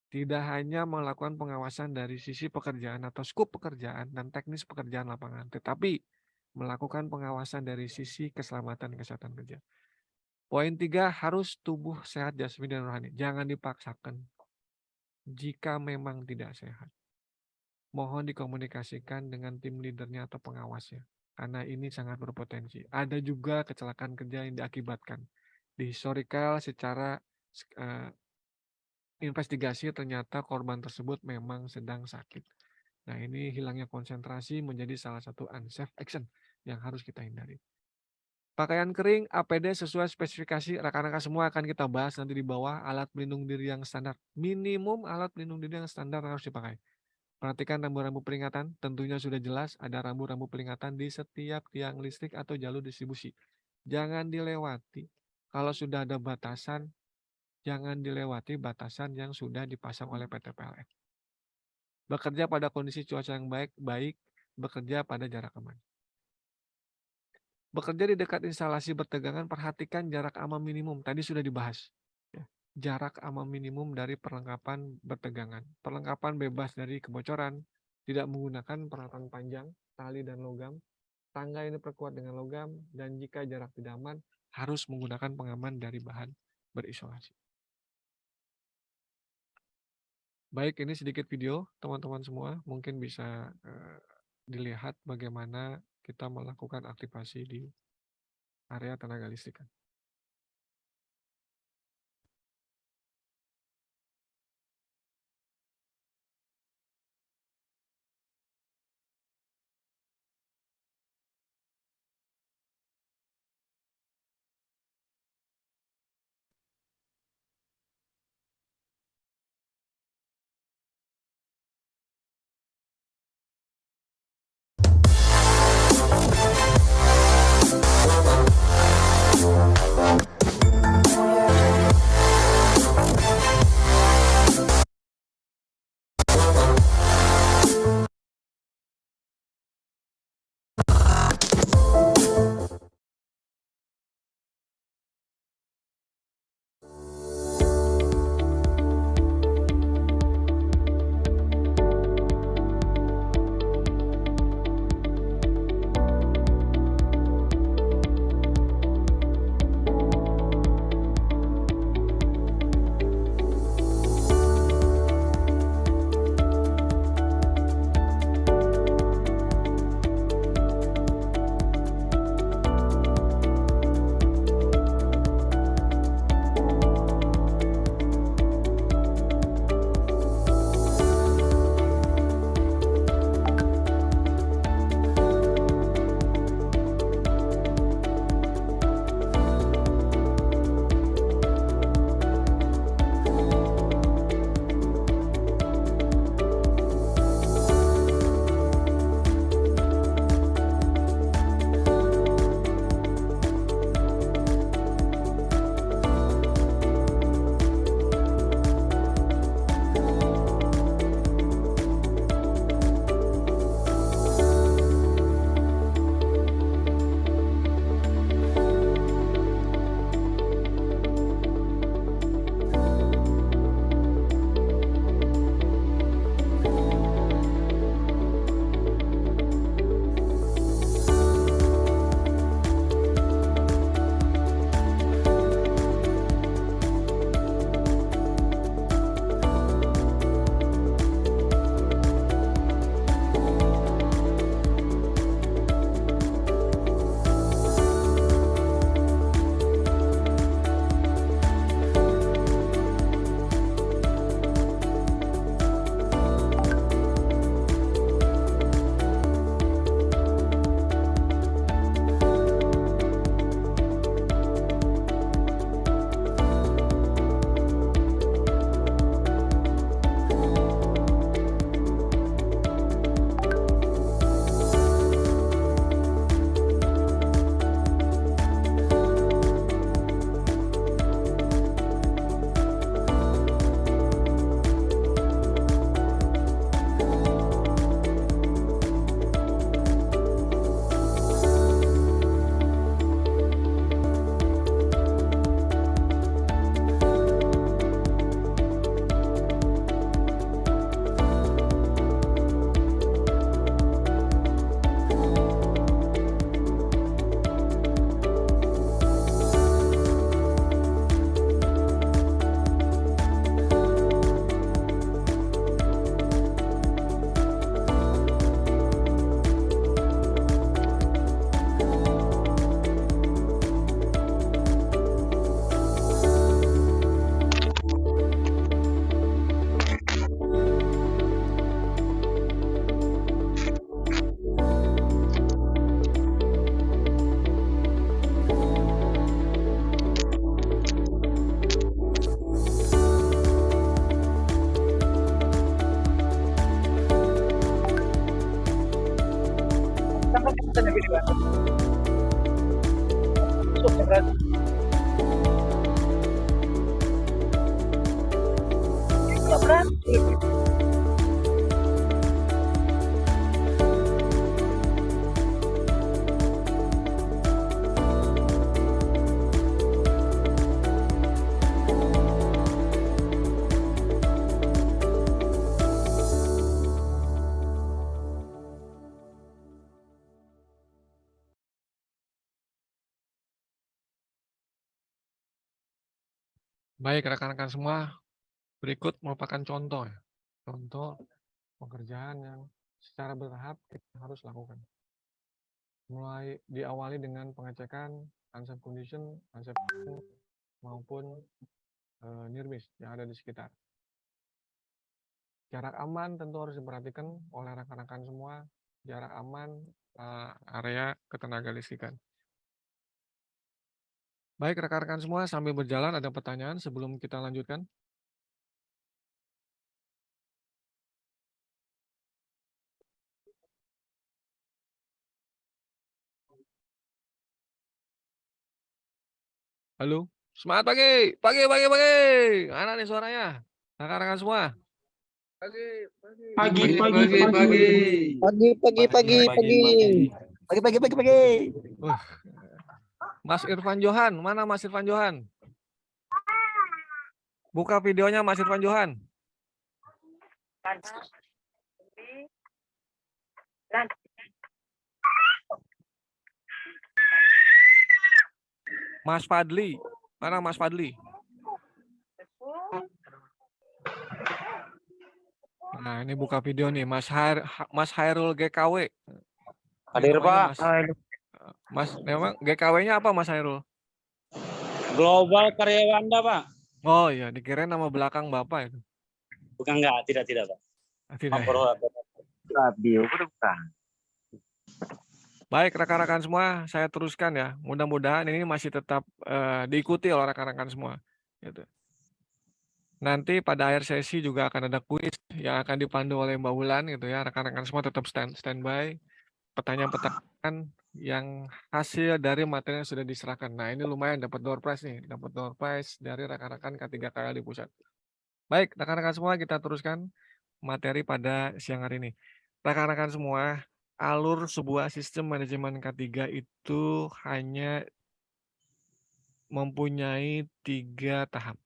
Tidak hanya melakukan pengawasan dari sisi pekerjaan atau skop pekerjaan dan teknis pekerjaan lapangan, tetapi melakukan pengawasan dari sisi keselamatan kesehatan kerja. Poin 3, harus tubuh sehat jasmani dan rohani. Jangan dipaksakan jika memang tidak sehat. Mohon dikomunikasikan dengan tim leadernya atau pengawasnya. karena ini sangat berpotensi. Ada juga kecelakaan kerja yang diakibatkan. Di historical secara investigasi ternyata korban tersebut memang sedang sakit. Nah, ini hilangnya konsentrasi menjadi salah satu unsafe action yang harus kita hindari. Pakaian kering, APD sesuai spesifikasi, rekan-rekan semua akan kita bahas nanti di bawah. Alat pelindung diri yang standar. Minimum alat pelindung diri yang standar harus dipakai. Perhatikan rambu-rambu peringatan, tentunya sudah jelas ada rambu-rambu peringatan di setiap tiang listrik atau jalur distribusi. Jangan dilewati. Kalau sudah ada batasan, jangan dilewati batasan yang sudah dipasang oleh PT PLN. Bekerja pada kondisi cuaca yang baik, bekerja pada jarak aman. Bekerja di dekat instalasi bertegangan, perhatikan jarak aman minimum. Tadi sudah dibahas. Ya, jarak aman minimum dari perlengkapan bertegangan. Perlengkapan bebas dari kebocoran, tidak menggunakan peralatan panjang, tali dan logam. Tangga ini perkuat dengan logam, dan jika jarak tidak aman, harus menggunakan pengaman dari bahan berisolasi. Baik, ini sedikit video teman-teman semua. Mungkin bisa dilihat bagaimana kita melakukan aktivasi di area tenaga listrik. Baik, rekan-rekan semua, berikut merupakan contoh ya. Contoh pekerjaan yang secara bertahap kita harus lakukan. Mulai diawali dengan pengecekan unsafe condition, unsafe maupun NIRMIS yang ada di sekitar. Jarak aman tentu harus diperhatikan oleh rekan-rekan semua. Jarak aman area ketenaga listrikan. Baik rekan-rekan semua, sambil berjalan ada pertanyaan sebelum kita lanjutkan? Halo, semangat pagi, pagi. Mana nih suaranya? Rekan-rekan semua. Pagi. Wah. Mas Irfan Johan, mana Mas Irfan Johan? Buka videonya Mas Irfan Johan. Mas Fadli, mana Mas Fadli? Nah, ini buka video nih, Mas Hairul GKW. Hadir Pak. Mas, memang GKW-nya apa Mas Hairul? Global Karyawanda Pak. Oh iya, dikirain nama belakang Bapak itu. Bukan enggak, tidak Pak. Tidak. Radio bukan. Baik rekan-rekan semua, saya teruskan ya. Mudah-mudahan ini masih tetap diikuti oleh rekan-rekan semua. Gitu. Nanti pada akhir sesi juga akan ada kuis yang akan dipandu oleh Mbak Wulan gitu ya. Rekan-rekan semua tetap standby. Pertanyaan-pertanyaan yang hasil dari materi yang sudah diserahkan. Nah ini lumayan dapat door prize nih. Dapat door prize dari rekan-rekan K3KL di pusat. Baik rekan-rekan semua, kita teruskan materi pada siang hari ini. Rekan-rekan semua, alur sebuah sistem manajemen K3 itu hanya mempunyai 3 tahap.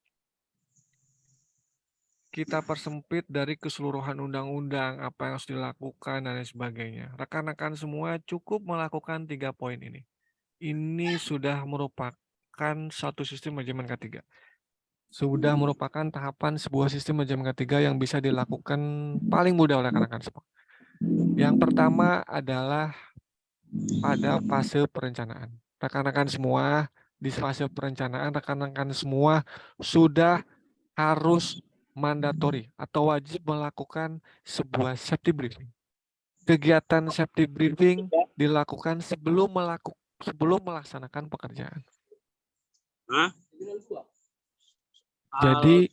Kita persempit dari keseluruhan undang-undang, apa yang harus dilakukan, dan lain sebagainya. Rekan-rekan semua cukup melakukan 3 poin ini. Ini sudah merupakan satu sistem manajemen K3. Sudah merupakan tahapan sebuah sistem manajemen K3 yang bisa dilakukan paling mudah oleh rekan-rekan semua. Yang pertama adalah pada fase perencanaan. Rekan-rekan semua, di fase perencanaan, rekan-rekan semua sudah harus mandatori atau wajib melakukan sebuah safety briefing. Kegiatan safety briefing dilakukan sebelum melaksanakan pekerjaan. Jadi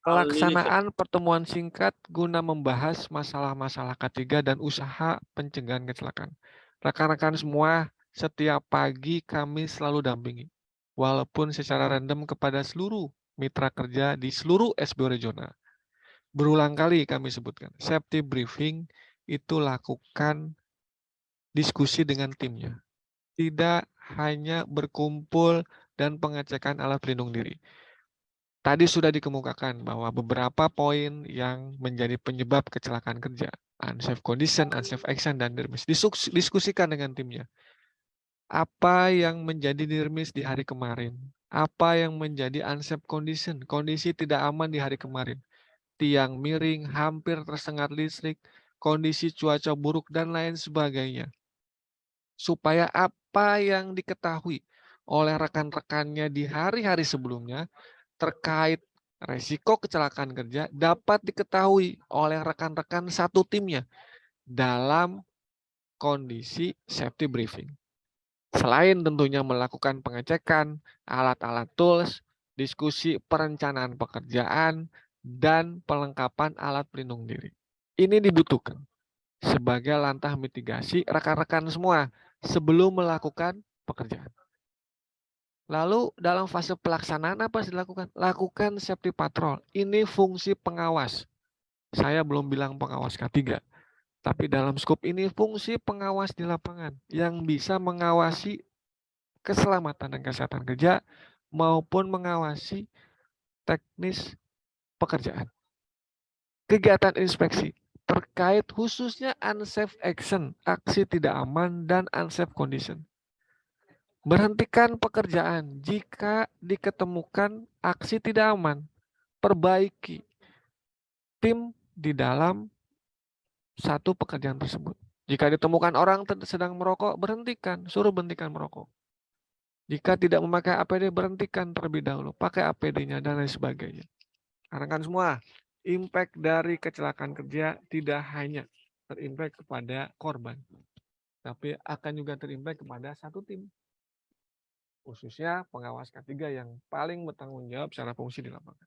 pelaksanaan pertemuan singkat guna membahas masalah-masalah K3 dan usaha pencegahan kecelakaan. Rekan-rekan semua, setiap pagi kami selalu dampingi, walaupun secara random kepada seluruh mitra kerja di seluruh SBO regional. Berulang kali kami sebutkan, safety briefing itu lakukan diskusi dengan timnya. Tidak hanya berkumpul dan pengecekan alat pelindung diri. Tadi sudah dikemukakan bahwa beberapa poin yang menjadi penyebab kecelakaan kerja, unsafe condition, unsafe action, dan NIRMIS, diskusikan dengan timnya. Apa yang menjadi NIRMIS di hari kemarin? Apa yang menjadi unsafe condition, kondisi tidak aman di hari kemarin? Tiang miring, hampir tersengat listrik, kondisi cuaca buruk, dan lain sebagainya. Supaya apa yang diketahui oleh rekan-rekannya di hari-hari sebelumnya terkait resiko kecelakaan kerja dapat diketahui oleh rekan-rekan satu timnya dalam kondisi safety briefing. Selain tentunya melakukan pengecekan alat-alat tools, diskusi perencanaan pekerjaan, dan pelengkapan alat pelindung diri. Ini dibutuhkan sebagai langkah mitigasi rekan-rekan semua sebelum melakukan pekerjaan. Lalu dalam fase pelaksanaan apa harus dilakukan? Lakukan safety patrol. Ini fungsi pengawas. Saya belum bilang pengawas K3. Tapi dalam skop ini fungsi pengawas di lapangan yang bisa mengawasi keselamatan dan kesehatan kerja maupun mengawasi teknis pekerjaan. Kegiatan inspeksi terkait khususnya unsafe action, aksi tidak aman dan unsafe condition. Berhentikan pekerjaan jika diketemukan aksi tidak aman. Perbaiki tim di dalam satu pekerjaan tersebut. Jika ditemukan orang sedang merokok, berhentikan, suruh berhentikan merokok. Jika tidak memakai APD, berhentikan terlebih dahulu, pakai APD-nya dan lain sebagainya. Karena kan semua, impact dari kecelakaan kerja tidak hanya terimpact kepada korban, tapi akan juga terimpact kepada satu tim. Khususnya pengawas K3 yang paling bertanggung jawab secara fungsi di lapangan.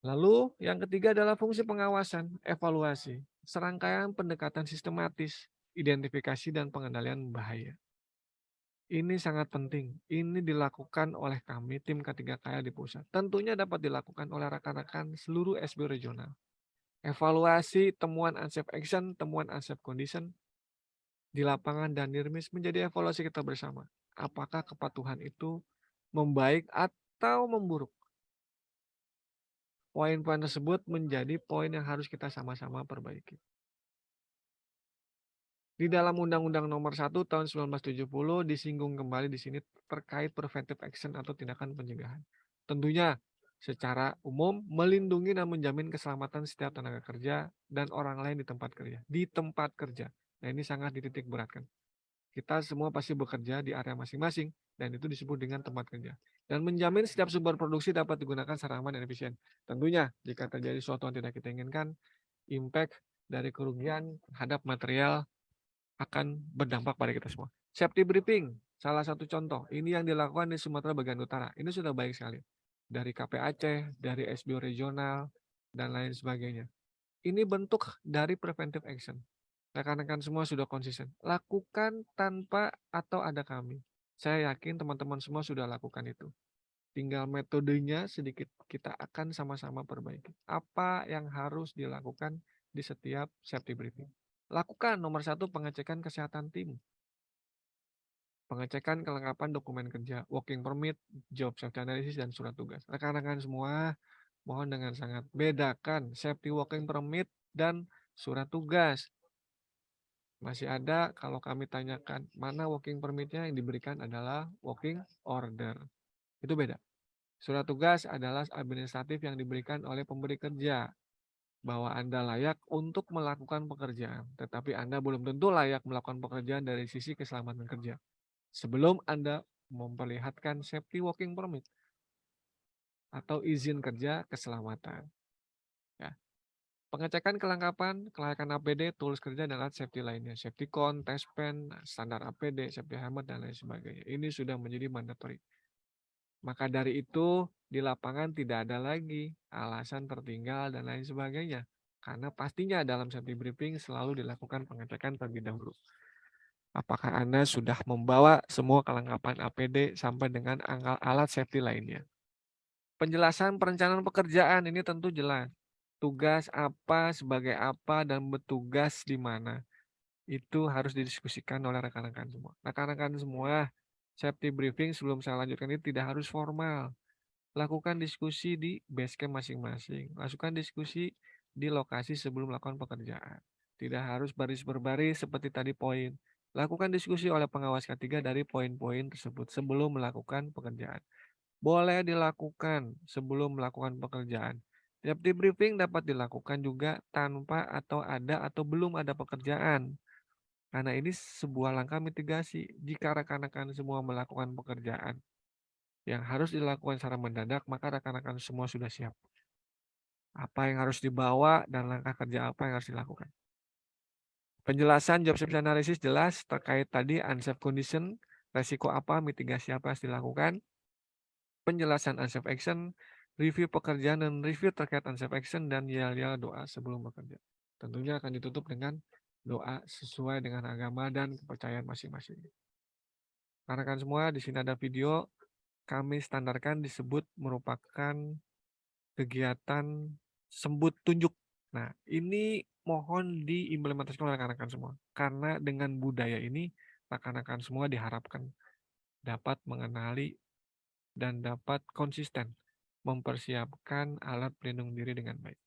Lalu yang ketiga adalah fungsi pengawasan, evaluasi, serangkaian pendekatan sistematis, identifikasi dan pengendalian bahaya. Ini sangat penting. Ini dilakukan oleh kami, tim K3KL di pusat. Tentunya dapat dilakukan oleh rekan-rekan seluruh SB regional. Evaluasi temuan unsafe action, temuan unsafe condition di lapangan dan NIRMIS menjadi evaluasi kita bersama. Apakah kepatuhan itu membaik atau memburuk? Poin-poin tersebut menjadi poin yang harus kita sama-sama perbaiki. Di dalam Undang-Undang Nomor 1 Tahun 1970 disinggung kembali di sini terkait preventive action atau tindakan pencegahan. Tentunya secara umum melindungi dan menjamin keselamatan setiap tenaga kerja dan orang lain di tempat kerja. Di tempat kerja. Nah, ini sangat dititik beratkan. Kita semua pasti bekerja di area masing-masing dan itu disebut dengan tempat kerja. Dan menjamin setiap sumber produksi dapat digunakan secara aman dan efisien. Tentunya jika terjadi sesuatu yang tidak kita inginkan, impact dari kerugian terhadap material akan berdampak pada kita semua. Safety briefing, salah satu contoh. Ini yang dilakukan di Sumatera bagian utara. Ini sudah baik sekali. Dari KP Aceh, dari SBO regional, dan lain sebagainya. Ini bentuk dari preventive action. Rekan-rekan semua sudah konsisten. Lakukan tanpa atau ada kami. Saya yakin teman-teman semua sudah lakukan itu. Tinggal metodenya sedikit kita akan sama-sama perbaiki. Apa yang harus dilakukan di setiap safety briefing? Lakukan nomor 1 pengecekan kesehatan tim. Pengecekan kelengkapan dokumen kerja, working permit, job safety analysis, dan surat tugas. Rekan-rekan semua mohon dengan sangat bedakan safety working permit dan surat tugas. Masih ada kalau kami tanyakan mana working permitnya, yang diberikan adalah working order. Itu beda. Surat tugas adalah administratif yang diberikan oleh pemberi kerja bahwa Anda layak untuk melakukan pekerjaan, tetapi Anda belum tentu layak melakukan pekerjaan dari sisi keselamatan kerja sebelum Anda memperlihatkan safety working permit atau izin kerja keselamatan. Ya. Pengecekan kelengkapan, kelayakan APD, tools kerja, dan alat safety lainnya. Safety cone, test pen, standar APD, safety helmet, dan lain sebagainya. Ini sudah menjadi mandatory. Maka dari itu, di lapangan tidak ada lagi alasan tertinggal dan lain sebagainya. Karena pastinya dalam safety briefing selalu dilakukan pengecekan terlebih dahulu. Apakah Anda sudah membawa semua kelengkapan APD sampai dengan alat safety lainnya? Penjelasan perencanaan pekerjaan ini tentu jelas. Tugas apa, sebagai apa, dan bertugas di mana. Itu harus didiskusikan oleh rekan-rekan semua. Rekan-rekan semua, safety briefing sebelum saya lanjutkan ini tidak harus formal. Lakukan diskusi di base camp masing-masing. Lakukan diskusi di lokasi sebelum melakukan pekerjaan. Tidak harus baris berbaris seperti tadi poin. Lakukan diskusi oleh pengawas K3 dari poin-poin tersebut sebelum melakukan pekerjaan. Boleh dilakukan sebelum melakukan pekerjaan. Safety briefing dapat dilakukan juga tanpa atau ada atau belum ada pekerjaan. Karena ini sebuah langkah mitigasi jika rekan-rekan semua melakukan pekerjaan yang harus dilakukan secara mendadak, maka rekan-rekan semua sudah siap. Apa yang harus dibawa dan langkah kerja apa yang harus dilakukan. Penjelasan job safety analysis jelas terkait tadi unsafe condition, resiko apa, mitigasi apa yang harus dilakukan. Penjelasan unsafe action, review pekerjaan dan review terkait unsafe action, dan yel-yel doa sebelum bekerja. Tentunya akan ditutup dengan doa sesuai dengan agama dan kepercayaan masing-masing. Rekan-rekan semua, di sini ada video kami standarkan disebut merupakan kegiatan sembut tunjuk. Nah, ini mohon diimplementasikan oleh rekan-rekan semua. Karena dengan budaya ini, rekan-rekan semua diharapkan dapat mengenali dan dapat konsisten mempersiapkan alat pelindung diri dengan baik.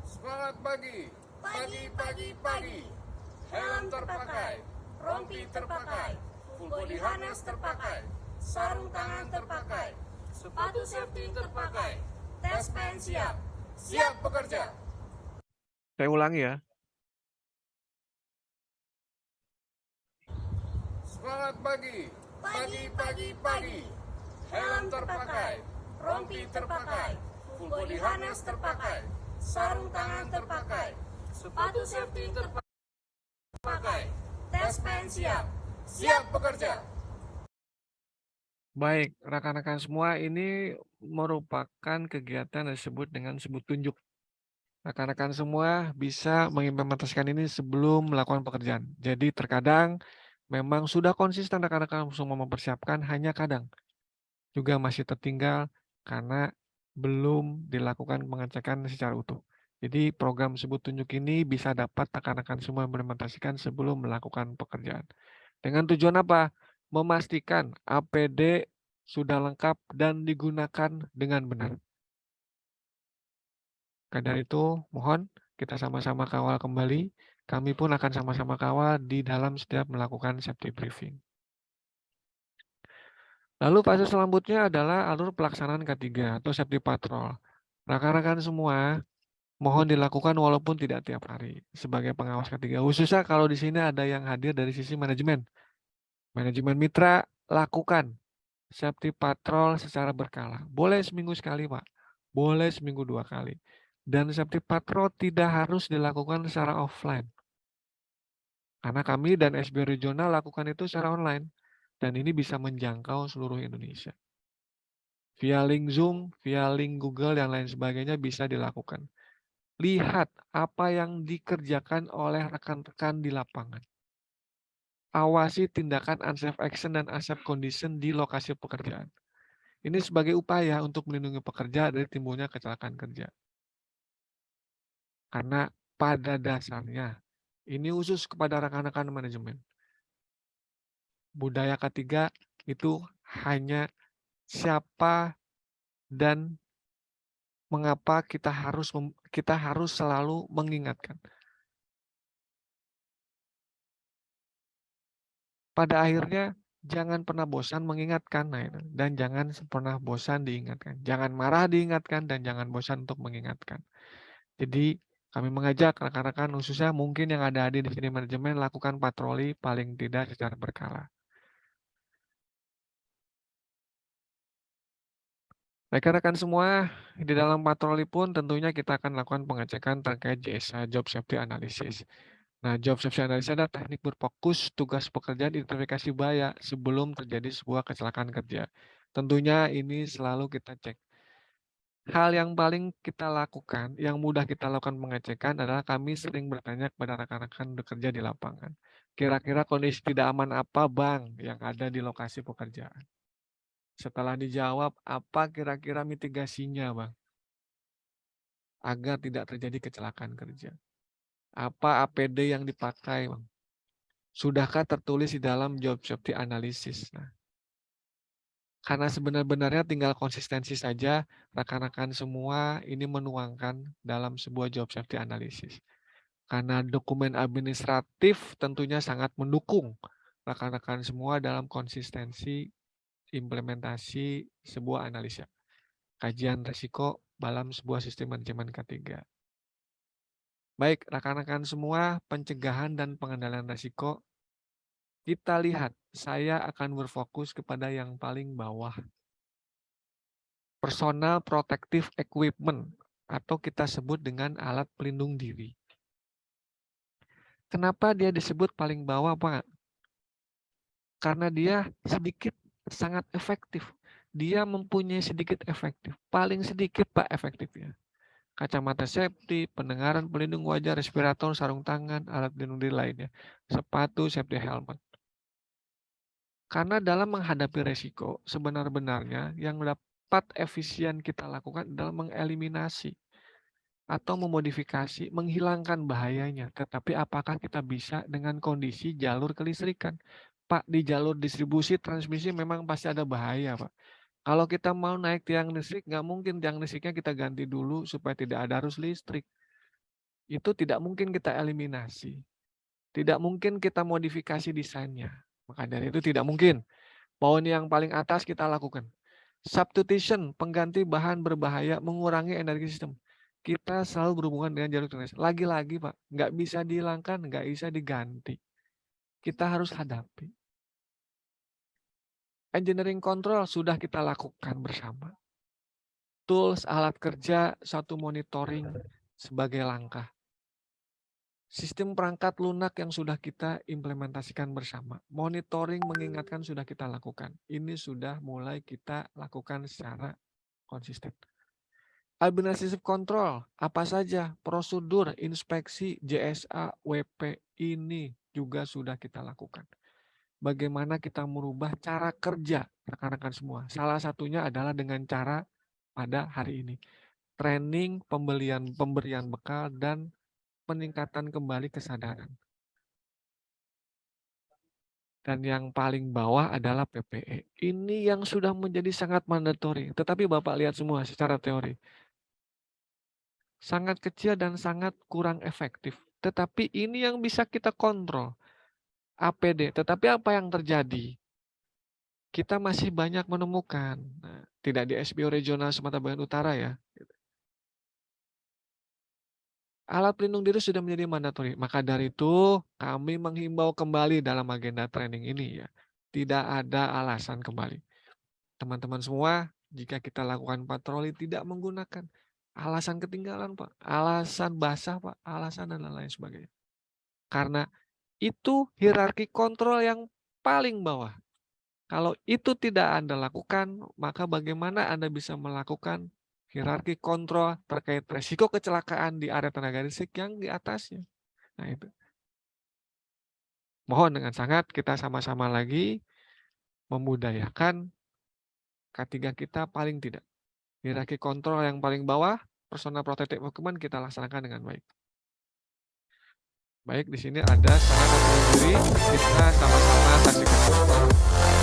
Semangat pagi, pagi. Helm terpakai, rompi terpakai, full body harness terpakai, sarung tangan terpakai, sepatu safety terpakai, tes pen siap, siap bekerja. Saya ulangi ya. Semangat pagi, pagi. Helm terpakai, rompi terpakai, full body harness terpakai, sarung tangan terpakai, sepatu safety terpakai, tes pen siap, siap bekerja. Baik, rekan-rekan semua, ini merupakan kegiatan yang disebut dengan sebut tunjuk. Rekan-rekan semua bisa mengimplementasikan ini sebelum melakukan pekerjaan. Jadi terkadang memang sudah konsisten rekan-rekan semua mempersiapkan, hanya kadang juga masih tertinggal karena belum dilakukan pengecekan secara utuh. Jadi program sebut tunjuk ini bisa dapat rekan-rekan semua implementasikan sebelum melakukan pekerjaan. Dengan tujuan apa? Memastikan APD sudah lengkap dan digunakan dengan benar. Maka dari itu, mohon kita sama-sama kawal kembali. Kami pun akan sama-sama kawal di dalam setiap melakukan safety briefing. Lalu fase selanjutnya adalah alur pelaksanaan K3 atau safety patrol. Rekan-rekan semua, mohon dilakukan walaupun tidak tiap hari sebagai pengawas K3. Khususnya kalau di sini ada yang hadir dari sisi manajemen. Manajemen mitra, lakukan safety patrol secara berkala. Boleh seminggu sekali, Pak. Boleh seminggu 2 kali. Dan safety patrol tidak harus dilakukan secara offline. Karena kami dan SB Regional lakukan itu secara online. Dan ini bisa menjangkau seluruh Indonesia. Via link Zoom, via link Google, dan lain sebagainya bisa dilakukan. Lihat apa yang dikerjakan oleh rekan-rekan di lapangan. Awasi tindakan unsafe action dan unsafe condition di lokasi pekerjaan. Ini sebagai upaya untuk melindungi pekerja dari timbulnya kecelakaan kerja. Karena pada dasarnya, ini khusus kepada rekan-rekan manajemen. Budaya K3 itu hanya siapa dan mengapa kita harus selalu mengingatkan. Pada akhirnya, jangan pernah bosan mengingatkan, dan jangan pernah bosan diingatkan. Jangan marah diingatkan, dan jangan bosan untuk mengingatkan. Jadi, kami mengajak rekan-rekan khususnya mungkin yang ada di sini manajemen lakukan patroli paling tidak secara berkala. Rekan-rekan semua, di dalam patroli pun tentunya kita akan lakukan pengecekan terkait JSA, Job Safety Analysis. Nah, Job Safety Analysis adalah teknik berfokus tugas pekerjaan identifikasi bahaya sebelum terjadi sebuah kecelakaan kerja. Tentunya ini selalu kita cek. Hal yang paling kita lakukan, yang mudah kita lakukan pengecekan adalah kami sering bertanya kepada rekan-rekan bekerja di lapangan. Kira-kira kondisi tidak aman apa, Bang, yang ada di lokasi pekerjaan? Setelah dijawab, apa kira-kira mitigasinya, Bang? Agar tidak terjadi kecelakaan kerja. Apa APD yang dipakai, Bang? Sudahkah tertulis di dalam Job Safety Analysis? Nah, karena sebenarnya tinggal konsistensi saja, rekan-rekan semua ini menuangkan dalam sebuah Job Safety Analysis. Karena dokumen administratif tentunya sangat mendukung rekan-rekan semua dalam konsistensi implementasi sebuah analisa. Kajian risiko dalam sebuah sistem manajemen K3. Baik, rekan-rekan semua, pencegahan dan pengendalian risiko, kita lihat, saya akan berfokus kepada yang paling bawah. Personal protective equipment atau kita sebut dengan alat pelindung diri. Kenapa dia disebut paling bawah, Pak? Karena dia sedikit sangat efektif. Dia mempunyai sedikit efektif. Paling sedikit, Pak, efektifnya. Kacamata safety, pendengaran pelindung wajah, respirator, sarung tangan, alat pelindung diri lainnya. Sepatu, safety helmet. Karena dalam menghadapi resiko, sebenar-benarnya yang dapat efisien kita lakukan adalah mengeliminasi atau memodifikasi, menghilangkan bahayanya. Tetapi apakah kita bisa dengan kondisi jalur kelistrikan? Pak, di jalur distribusi transmisi memang pasti ada bahaya, Pak. Kalau kita mau naik tiang listrik, nggak mungkin tiang listriknya kita ganti dulu supaya tidak ada arus listrik. Itu tidak mungkin kita eliminasi. Tidak mungkin kita modifikasi desainnya. Maka dari itu tidak mungkin. Poin yang paling atas kita lakukan. Substitution, pengganti bahan berbahaya, mengurangi energi sistem. Kita selalu berhubungan dengan jalur listrik. Lagi-lagi, Pak, nggak bisa dihilangkan, nggak bisa diganti. Kita harus hadapi. Engineering control sudah kita lakukan bersama. Tools, alat kerja, satu monitoring sebagai langkah. Sistem perangkat lunak yang sudah kita implementasikan bersama. Monitoring mengingatkan sudah kita lakukan. Ini sudah mulai kita lakukan secara konsisten. Administrative control, apa saja? Prosedur, inspeksi, JSA, WP, ini juga sudah kita lakukan. Bagaimana kita merubah cara kerja rekan-rekan semua. Salah satunya adalah dengan cara pada hari ini. Training, pemberian bekal, dan peningkatan kembali kesadaran. Dan yang paling bawah adalah PPE. Ini yang sudah menjadi sangat mandatory. Tetapi Bapak lihat semua secara teori. Sangat kecil dan sangat kurang efektif. Tetapi ini yang bisa kita kontrol. APD. Tetapi apa yang terjadi? Kita masih banyak menemukan. Nah, tidak di SBO regional Sumatera Bagian Utara ya. Alat pelindung diri sudah menjadi mandatori. Maka dari itu kami menghimbau kembali dalam agenda training ini ya. Tidak ada alasan kembali. Teman-teman semua, jika kita lakukan patroli tidak menggunakan alasan ketinggalan, Pak. Alasan basah, Pak. Alasan dan lain sebagainya. Karena itu hierarki kontrol yang paling bawah. Kalau itu tidak Anda lakukan, maka bagaimana Anda bisa melakukan hierarki kontrol terkait resiko kecelakaan di area tenaga listrik yang di atasnya. Nah itu. Mohon dengan sangat kita sama-sama lagi membudayakan K3 kita paling tidak. Hierarki kontrol yang paling bawah, personal protective equipment kita laksanakan dengan baik. Baik, di sini ada standar pelindung diri, kita sama-sama saksikan.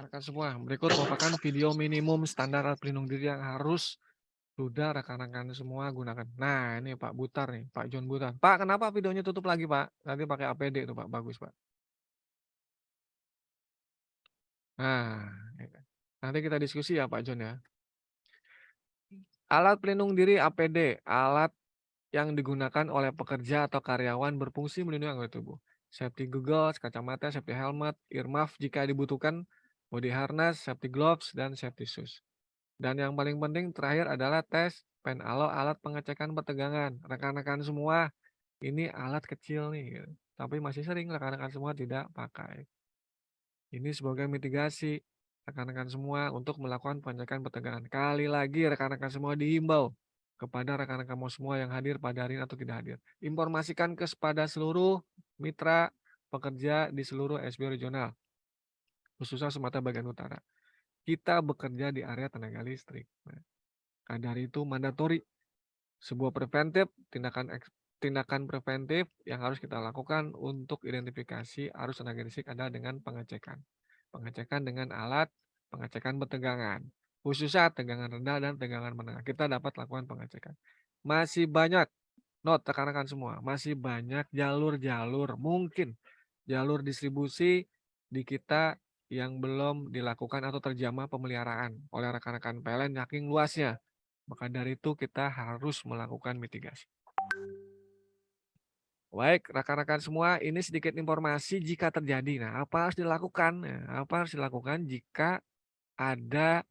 rekan-rekan semua, berikut merupakan video minimum standar alat pelindung diri yang harus sudah rekan-rekan semua gunakan. Nah, ini Pak Butar nih, Pak John Butar. Pak, kenapa videonya tutup lagi, Pak? Nanti pakai APD tuh, Pak. Bagus, Pak. Nah, nanti kita diskusi ya, Pak John ya. Alat pelindung diri APD, alat yang digunakan oleh pekerja atau karyawan berfungsi melindungi anggota tubuh. Safety goggles, kacamata, safety helmet, earmuff jika dibutuhkan, body harness, safety gloves, dan safety shoes. Dan yang paling penting terakhir adalah tes pen alo, alat pengecekan pertegangan. Rekan-rekan semua, ini alat kecil nih, gitu. Tapi masih sering rekan-rekan semua tidak pakai. Ini sebagai mitigasi rekan-rekan semua untuk melakukan pengecekan pertegangan. Kali lagi rekan-rekan semua dihimbau kepada rekan-rekan semua yang hadir pada hari ini atau tidak hadir. Informasikan kepada seluruh mitra pekerja di seluruh SB regional, khususnya Sumatera bagian utara. Kita bekerja di area tenaga listrik. Nah, dari itu mandatori sebuah preventif, tindakan preventif yang harus kita lakukan untuk identifikasi arus tenaga listrik adalah dengan pengecekan. Pengecekan dengan alat pengecekan bertegangan. Khususnya tegangan rendah dan tegangan menengah. Kita dapat lakukan pengecekan. Masih banyak, note rekan-rekan semua, masih banyak jalur-jalur, mungkin jalur distribusi di kita yang belum dilakukan atau terjamah pemeliharaan oleh rekan-rekan PLN saking luasnya. Maka dari itu kita harus melakukan mitigasi. Baik, rekan-rekan semua, ini sedikit informasi jika terjadi. Nah, apa harus dilakukan? Nah, apa harus dilakukan jika ada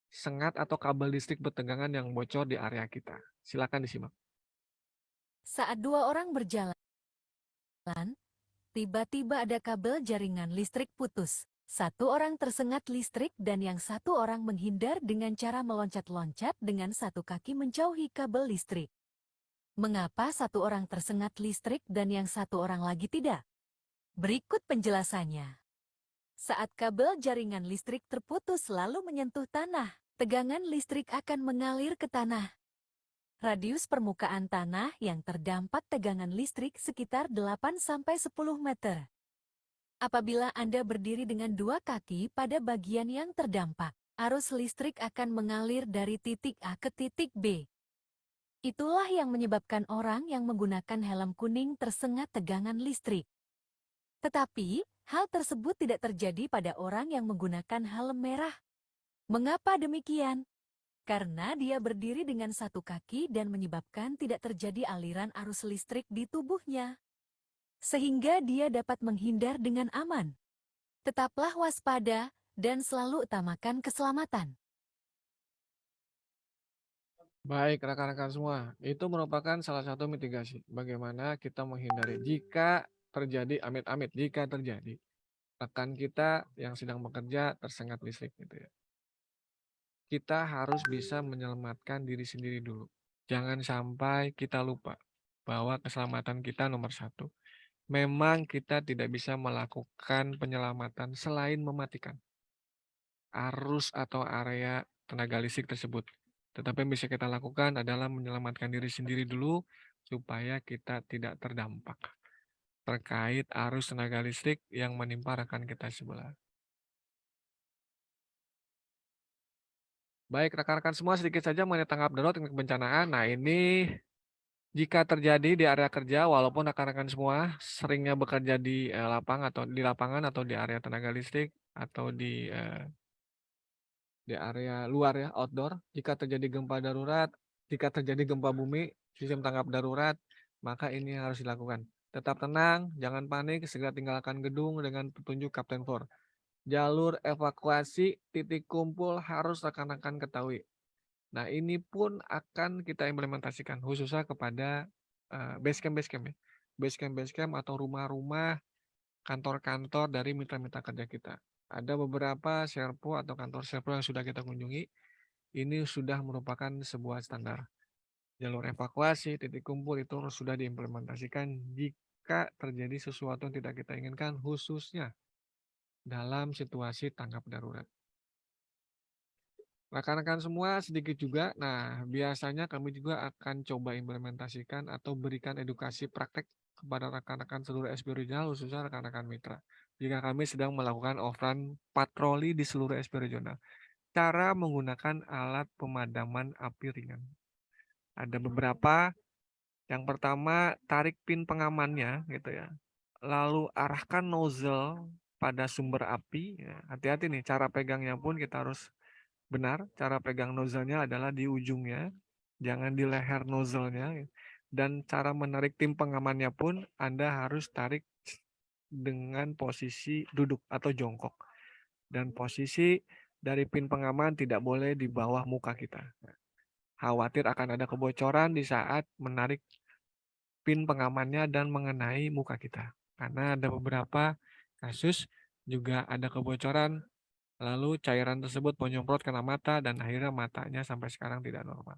sengat atau kabel listrik bertegangan yang bocor di area kita? Silakan disimak. Saat dua orang berjalan, tiba-tiba ada kabel jaringan listrik putus. Satu orang tersengat listrik dan yang satu orang menghindar dengan cara meloncat-loncat dengan satu kaki menjauhi kabel listrik. Mengapa satu orang tersengat listrik dan yang satu orang lagi tidak? Berikut penjelasannya. Saat kabel jaringan listrik terputus lalu menyentuh tanah, tegangan listrik akan mengalir ke tanah. Radius permukaan tanah yang terdampak tegangan listrik sekitar 8-10 meter. Apabila Anda berdiri dengan dua kaki pada bagian yang terdampak, arus listrik akan mengalir dari titik A ke titik B. Itulah yang menyebabkan orang yang menggunakan helm kuning tersengat tegangan listrik. Tetapi, hal tersebut tidak terjadi pada orang yang menggunakan helm merah. Mengapa demikian? Karena dia berdiri dengan satu kaki dan menyebabkan tidak terjadi aliran arus listrik di tubuhnya. Sehingga dia dapat menghindar dengan aman. Tetaplah waspada dan selalu utamakan keselamatan. Baik, rekan-rekan semua, itu merupakan salah satu mitigasi. Bagaimana kita menghindari jika terjadi amit-amit, jika terjadi rekan kita yang sedang bekerja tersengat listrik gitu ya. Kita harus bisa menyelamatkan diri sendiri dulu. Jangan sampai kita lupa bahwa keselamatan kita nomor satu. Memang kita tidak bisa melakukan penyelamatan selain mematikan arus atau area tenaga listrik tersebut. Tetapi yang bisa kita lakukan adalah menyelamatkan diri sendiri dulu supaya kita tidak terdampak terkait arus tenaga listrik yang menimpa rekan kita sebelah. Baik, rekan-rekan semua, sedikit saja mengenai tanggap darurat dan kebencanaan. Nah, ini jika terjadi di area kerja, walaupun rekan-rekan semua seringnya bekerja di lapangan atau di area tenaga listrik atau di area luar ya, outdoor, jika terjadi gempa darurat, jika terjadi gempa bumi, sistem tanggap darurat, maka ini harus dilakukan. Tetap tenang, jangan panik, segera tinggalkan gedung dengan petunjuk Kapten 4. Jalur evakuasi, titik kumpul harus rekan-rekan ketahui. Nah, ini pun akan kita implementasikan khususnya kepada base camp ya. Base camp atau rumah-rumah, kantor-kantor dari mitra-mitra kerja kita. Ada beberapa serpo atau kantor serpo yang sudah kita kunjungi. Ini sudah merupakan sebuah standar. Jalur evakuasi, titik kumpul itu sudah diimplementasikan jika terjadi sesuatu yang tidak kita inginkan, khususnya dalam situasi tanggap darurat. Rekan-rekan semua sedikit juga. Nah, biasanya kami juga akan coba implementasikan atau berikan edukasi praktek kepada rekan-rekan seluruh SB Regional, khususnya rekan-rekan mitra. Jika kami sedang melakukan offline patroli di seluruh SB Regional. Cara menggunakan alat pemadaman api ringan. Ada beberapa. Yang pertama, tarik pin pengamannya gitu ya. Lalu arahkan nozzle pada sumber api. Ya, hati-hati nih, cara pegangnya pun kita harus benar. Cara pegang nozzle-nya adalah di ujungnya, jangan di leher nozzle-nya. Dan cara menarik tim pengamannya pun Anda harus tarik dengan posisi duduk atau jongkok. Dan posisi dari pin pengaman tidak boleh di bawah muka kita. Khawatir akan ada kebocoran di saat menarik pin pengamannya dan mengenai muka kita. Karena ada beberapa kasus juga ada kebocoran, lalu cairan tersebut menyemprot kena mata dan akhirnya matanya sampai sekarang tidak normal.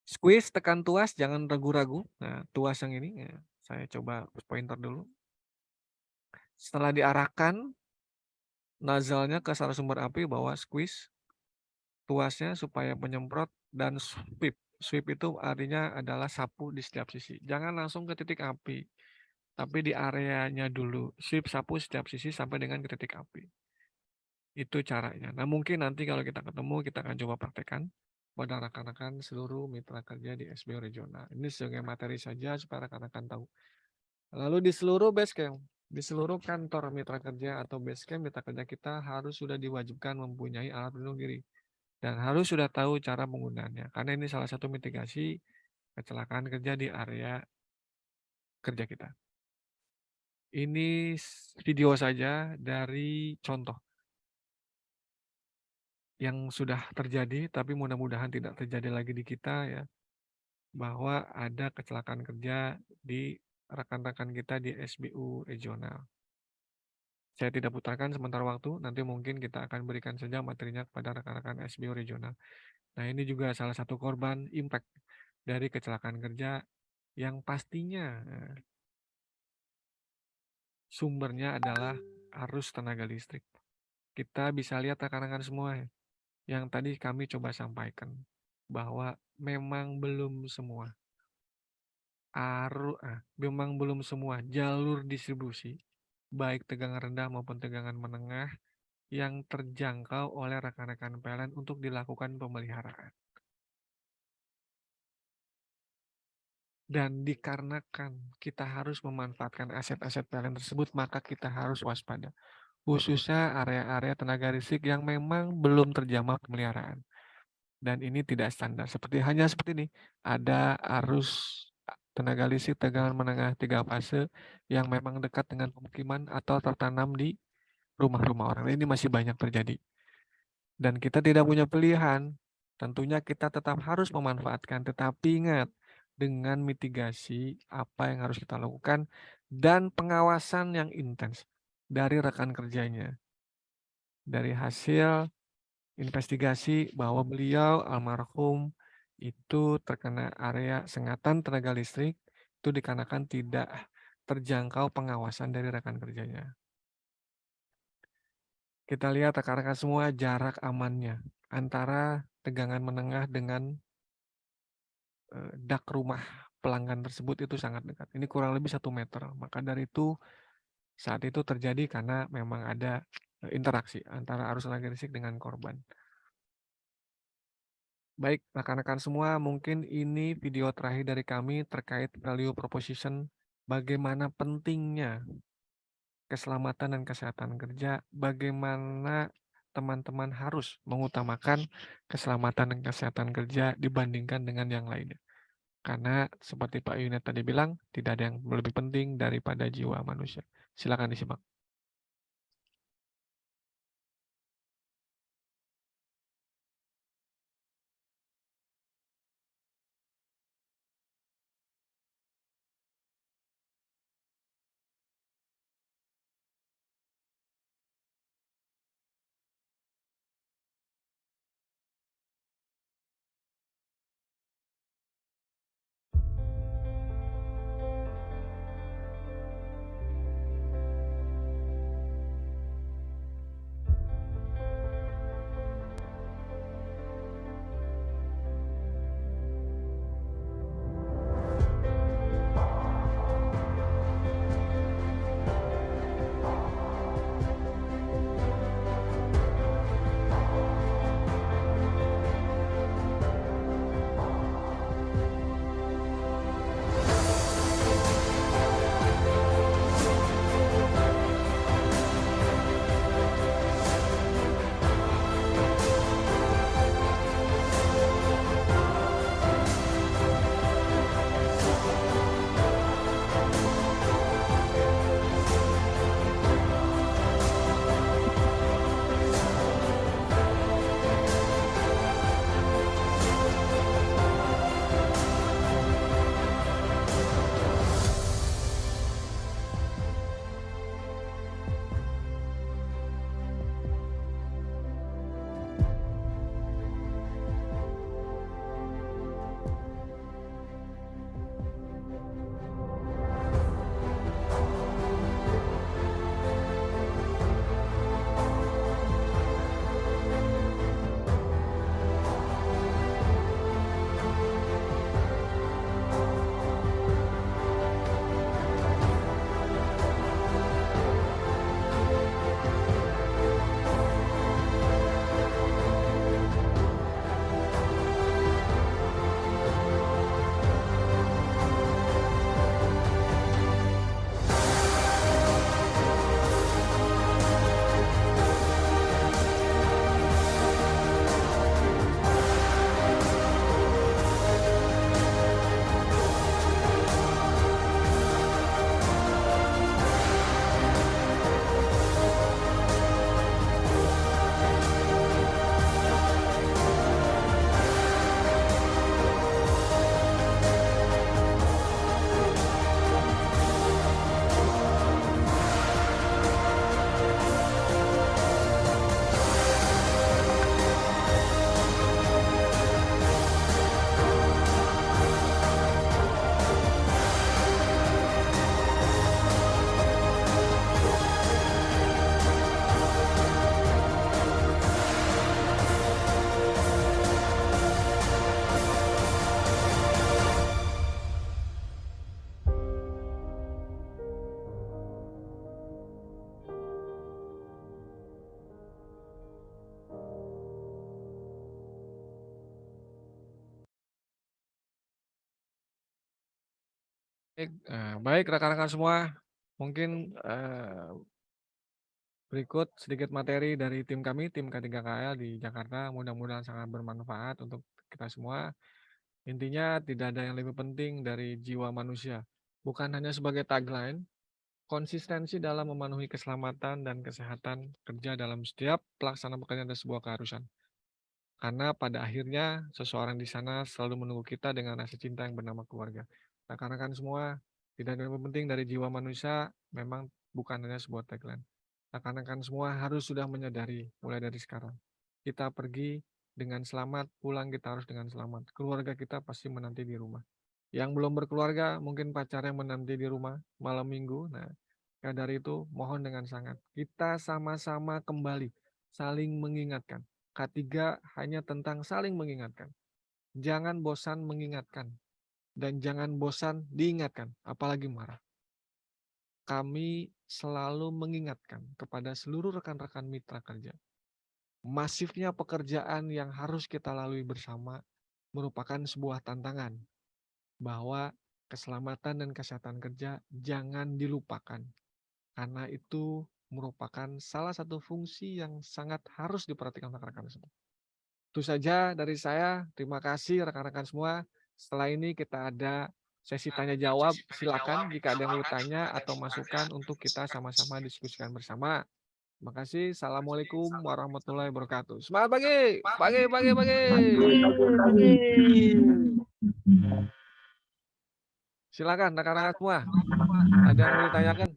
Squeeze, tekan tuas, jangan ragu-ragu. Nah, tuas yang ini ya, saya coba pointer dulu. Setelah diarahkan nozzle-nya ke salah sumber api, bawa squeeze tuasnya supaya menyemprot dan sweep. Sweep itu artinya adalah sapu di setiap sisi. Jangan langsung ke titik api, tapi di areanya dulu. Sweep sapu setiap sisi sampai dengan ke titik api. Itu caranya. Nah, mungkin nanti kalau kita ketemu, kita akan coba praktekkan pada rekan-rekan seluruh mitra kerja di SBO regional. Ini sebagai materi saja supaya rekan-rekan tahu. Lalu di seluruh base camp, di seluruh kantor mitra kerja atau base camp mitra kerja kita harus sudah diwajibkan mempunyai alat pelindung diri. Dan harus sudah tahu cara penggunaannya. Karena ini salah satu mitigasi kecelakaan kerja di area kerja kita. Ini video saja dari contoh yang sudah terjadi, tapi mudah-mudahan tidak terjadi lagi di kita ya, bahwa ada kecelakaan kerja di rekan-rekan kita di SBU regional. Saya tidak putarkan sementara waktu, nanti mungkin kita akan berikan saja materinya kepada rekan-rekan SBU regional. Nah, ini juga salah satu korban impact dari kecelakaan kerja yang pastinya sumbernya adalah arus tenaga listrik. Kita bisa lihat rekan-rekan semua yang tadi kami coba sampaikan bahwa memang belum semua jalur distribusi baik tegangan rendah maupun tegangan menengah yang terjangkau oleh rekan-rekan PLN untuk dilakukan pemeliharaan. Dan dikarenakan kita harus memanfaatkan aset-aset PLN tersebut, maka kita harus waspada. Khususnya area-area tenaga listrik yang memang belum terjamah pemeliharaan. Dan ini tidak standar. Hanya seperti ini. Ada arus tenaga listrik tegangan menengah 3 fase yang memang dekat dengan pemukiman atau tertanam di rumah-rumah orang. Ini masih banyak terjadi. Dan kita tidak punya pilihan. Tentunya kita tetap harus memanfaatkan. Tetapi ingat, dengan mitigasi apa yang harus kita lakukan dan pengawasan yang intens dari rekan kerjanya. Dari hasil investigasi bahwa beliau almarhum itu terkena area sengatan tenaga listrik itu dikarenakan tidak terjangkau pengawasan dari rekan kerjanya. Kita lihat rekan-rekan semua jarak amannya antara tegangan menengah dengan dak rumah pelanggan tersebut itu sangat dekat. Ini kurang lebih 1 meter. Maka dari itu saat itu terjadi karena memang ada interaksi antara arus tenaga listrik dengan korban. Baik, rekan-rekan semua, mungkin ini video terakhir dari kami terkait value proposition, bagaimana pentingnya keselamatan dan kesehatan kerja, bagaimana teman-teman harus mengutamakan keselamatan dan kesehatan kerja dibandingkan dengan yang lainnya. Karena seperti Pak Yunet tadi bilang, tidak ada yang lebih penting daripada jiwa manusia. Silakan disimak. Baik rekan-rekan semua, mungkin berikut sedikit materi dari tim kami, tim K3KL di Jakarta. Mudah-mudahan sangat bermanfaat untuk kita semua. Intinya tidak ada yang lebih penting dari jiwa manusia. Bukan hanya sebagai tagline, konsistensi dalam memenuhi keselamatan dan kesehatan kerja dalam setiap pelaksanaan pekerjaan adalah sebuah keharusan. Karena pada akhirnya seseorang di sana selalu menunggu kita dengan rasa cinta yang bernama keluarga. Rekan-rekan semua, tidak ada yang lebih penting dari jiwa manusia, memang bukan hanya sebuah tagline. Rekan-rekan semua harus sudah menyadari mulai dari sekarang. Kita pergi dengan selamat, pulang kita harus dengan selamat. Keluarga kita pasti menanti di rumah. Yang belum berkeluarga, mungkin pacarnya menanti di rumah malam minggu. Nah, dari itu mohon dengan sangat kita sama-sama kembali saling mengingatkan. K3 hanya tentang saling mengingatkan. Jangan bosan mengingatkan dan jangan bosan diingatkan, apalagi marah. Kami selalu mengingatkan kepada seluruh rekan-rekan mitra kerja. Masifnya pekerjaan yang harus kita lalui bersama merupakan sebuah tantangan bahwa keselamatan dan kesehatan kerja jangan dilupakan. Karena itu merupakan salah satu fungsi yang sangat harus diperhatikan rekan-rekan semua. Itu saja dari saya. Terima kasih rekan-rekan semua. Setelah ini kita ada sesi tanya jawab. Silakan jika ada yang mau tanya atau masukan untuk kita sama-sama diskusikan bersama. Terima kasih. Assalamualaikum warahmatullahi wabarakatuh. Semangat pagi. Pagi. Silakan rekan-rekan semua. Ada yang mau ditanyakan?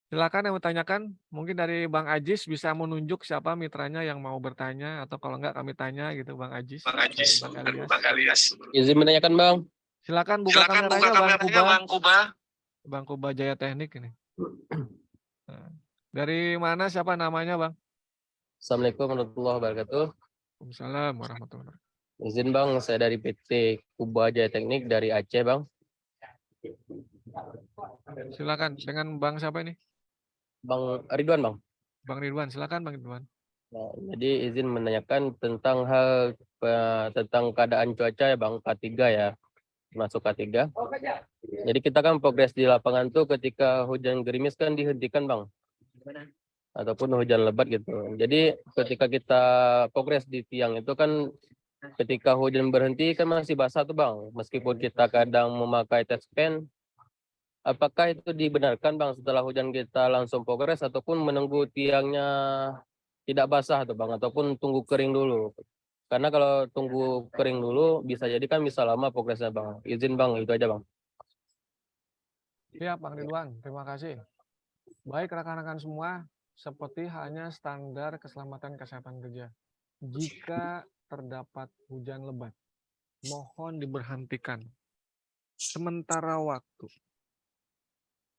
Silakan yang mau tanyakan. Mungkin dari Bang Ajis bisa menunjuk siapa mitranya yang mau bertanya, atau kalau enggak kami tanya gitu Bang Ajis. Bang Alias. Izin menanyakan Bang. Silakan buka kameranya Bang Kuba. Bang Kuba Jaya Teknik ini. Nah, dari mana siapa namanya Bang? Assalamualaikum warahmatullahi wabarakatuh. Waalaikumsalam warahmatullahi wabarakatuh. Izin Bang, saya dari PT Kuba Jaya Teknik dari Aceh Bang. Silakan dengan Bang siapa ini? Bang Ridwan Bang. Bang Ridwan, silakan Bang Ridwan. Nah, jadi izin menanyakan tentang tentang keadaan cuaca ya Bang, K3 ya, masuk K3. Jadi kita kan progres di lapangan tuh ketika hujan gerimis kan dihentikan Bang, ataupun hujan lebat gitu. Jadi ketika kita progres di tiang itu kan ketika hujan berhenti kan masih basah tuh Bang, meskipun kita kadang memakai test pen. Apakah itu dibenarkan Bang setelah hujan kita langsung progres ataupun menunggu tiangnya tidak basah tuh Bang, ataupun tunggu kering dulu? Karena kalau tunggu kering dulu bisa jadi kan bisa lama progresnya Bang. Izin Bang, itu aja Bang. Siap Bang Ridwan, terima kasih. Baik rekan-rekan semua, seperti halnya standar keselamatan kesehatan kerja. Jika terdapat hujan lebat, mohon diberhentikan sementara waktu.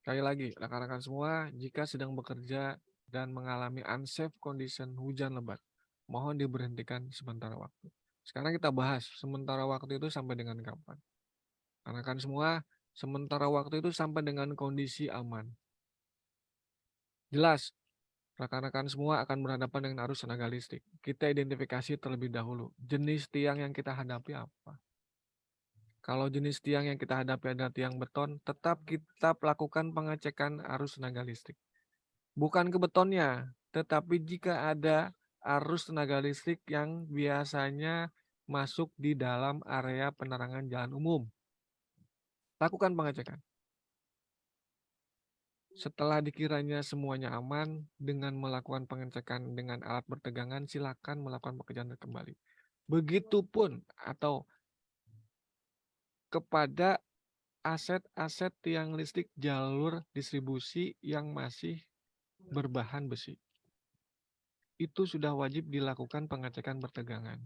Sekali lagi, rekan-rekan semua, jika sedang bekerja dan mengalami unsafe condition hujan lebat, mohon diberhentikan sementara waktu. Sekarang kita bahas sementara waktu itu sampai dengan kapan. Rekan-rekan semua, sementara waktu itu sampai dengan kondisi aman. Jelas, rekan-rekan semua akan berhadapan dengan arus tenaga listrik. Kita identifikasi terlebih dahulu, jenis tiang yang kita hadapi apa. Kalau jenis tiang yang kita hadapi adalah tiang beton, tetap kita lakukan pengecekan arus tenaga listrik. Bukan ke betonnya, tetapi jika ada arus tenaga listrik yang biasanya masuk di dalam area penerangan jalan umum, lakukan pengecekan. Setelah dikiranya semuanya aman, dengan melakukan pengecekan dengan alat bertegangan, silakan melakukan pekerjaan kembali. Begitupun atau kepada aset-aset tiang listrik jalur distribusi yang masih berbahan besi. Itu sudah wajib dilakukan pengecekan bertegangan.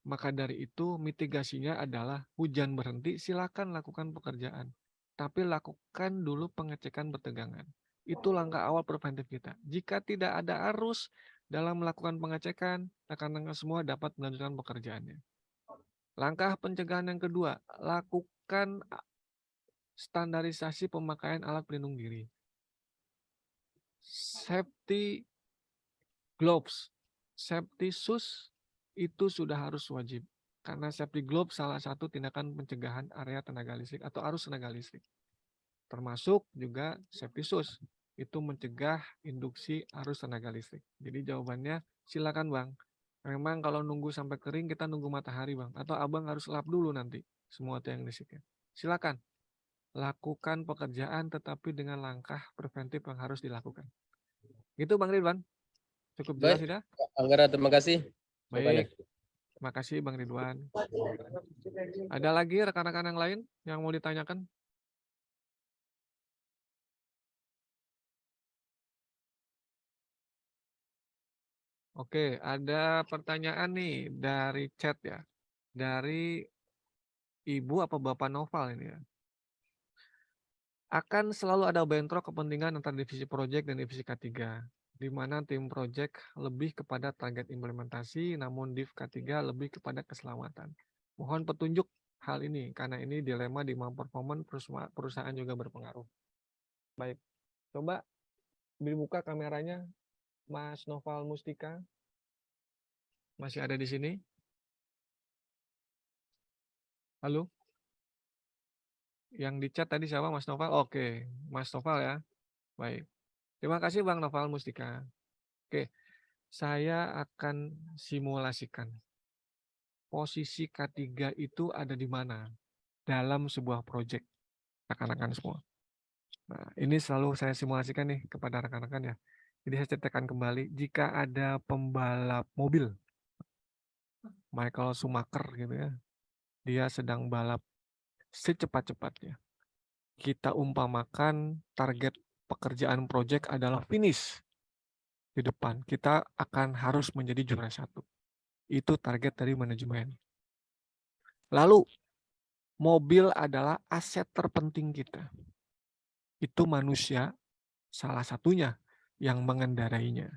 Maka dari itu mitigasinya adalah hujan berhenti, silakan lakukan pekerjaan. Tapi lakukan dulu pengecekan bertegangan. Itu langkah awal preventif kita. Jika tidak ada arus dalam melakukan pengecekan, rekan-rekan semua dapat melanjutkan pekerjaannya. Langkah pencegahan yang kedua, lakukan standarisasi pemakaian alat pelindung diri. safety gloves, safety shoes itu sudah harus wajib. Karena safety gloves salah satu tindakan pencegahan area tenaga listrik atau arus tenaga listrik. Termasuk juga safety shoes, itu mencegah induksi arus tenaga listrik. Jadi jawabannya silakan Bang. Memang kalau nunggu sampai kering kita nunggu matahari Bang. Atau Abang harus lap dulu nanti semua tiang listriknya. Silakan. Lakukan pekerjaan tetapi dengan langkah preventif yang harus dilakukan. Gitu Bang Ridwan. Cukup jelas Baik, tidak? Anggara, terima kasih. Baik. Terima kasih Bang Ridwan. Ada lagi rekan-rekan yang lain yang mau ditanyakan? Oke, ada pertanyaan nih dari chat ya. Dari Ibu apa Bapak Noval ini ya. Akan selalu ada bentrok kepentingan antara divisi proyek dan divisi K3, di mana tim proyek lebih kepada target implementasi, namun div K3 lebih kepada keselamatan. Mohon petunjuk hal ini, karena ini dilema di performance perusahaan juga berpengaruh. Baik, coba dibuka kameranya Mas Noval Mustika. Masih ada di sini? Halo? Yang di chat tadi siapa Mas Noval? Oke, Mas Noval ya. Baik. Terima kasih Bang Noval Mustika. Oke, saya akan simulasikan. Posisi K3 itu ada di mana dalam sebuah proyek, rekan-rekan semua. Nah, ini selalu saya simulasikan nih kepada rekan-rekan ya. Jadi saya ceritakan kembali, jika ada pembalap mobil, Michael Schumacher gitu ya, dia sedang balap secepat-cepatnya. Kita umpamakan target pekerjaan proyek adalah finish di depan. Kita akan harus menjadi juara 1. Itu target dari manajemen. Lalu, mobil adalah aset terpenting kita. Itu manusia, salah satunya yang mengendarainya.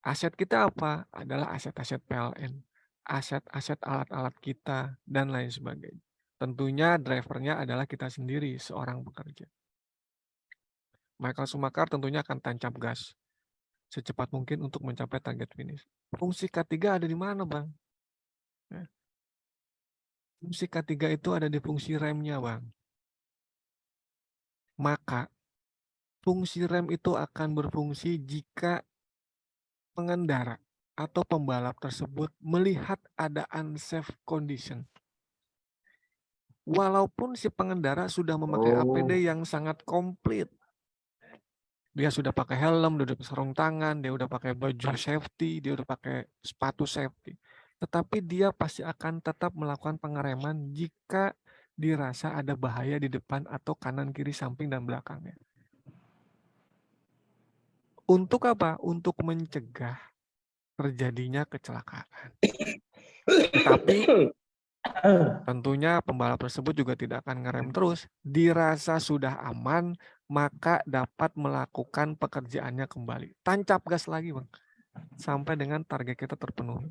Aset kita apa? Adalah aset-aset PLN, aset-aset alat-alat kita, dan lain sebagainya. Tentunya drivernya adalah kita sendiri, seorang pekerja. Michael Schumacher tentunya akan tancap gas secepat mungkin untuk mencapai target finish. Fungsi K3 ada di mana, Bang? Fungsi K3 itu ada di fungsi remnya, Bang. Maka, fungsi rem itu akan berfungsi jika pengendara atau pembalap tersebut melihat ada unsafe condition. Walaupun si pengendara sudah memakai APD yang sangat komplit. Dia sudah pakai helm, dia udah pakai sarung tangan, dia udah pakai baju safety, dia udah pakai sepatu safety. Tetapi dia pasti akan tetap melakukan pengereman jika dirasa ada bahaya di depan atau kanan, kiri, samping, dan belakangnya. Untuk apa? Untuk mencegah terjadinya kecelakaan. Tetapi tentunya pembalap tersebut juga tidak akan ngerem terus. Dirasa sudah aman, maka dapat melakukan pekerjaannya kembali. Tancap gas lagi, Bang. Sampai dengan target kita terpenuhi.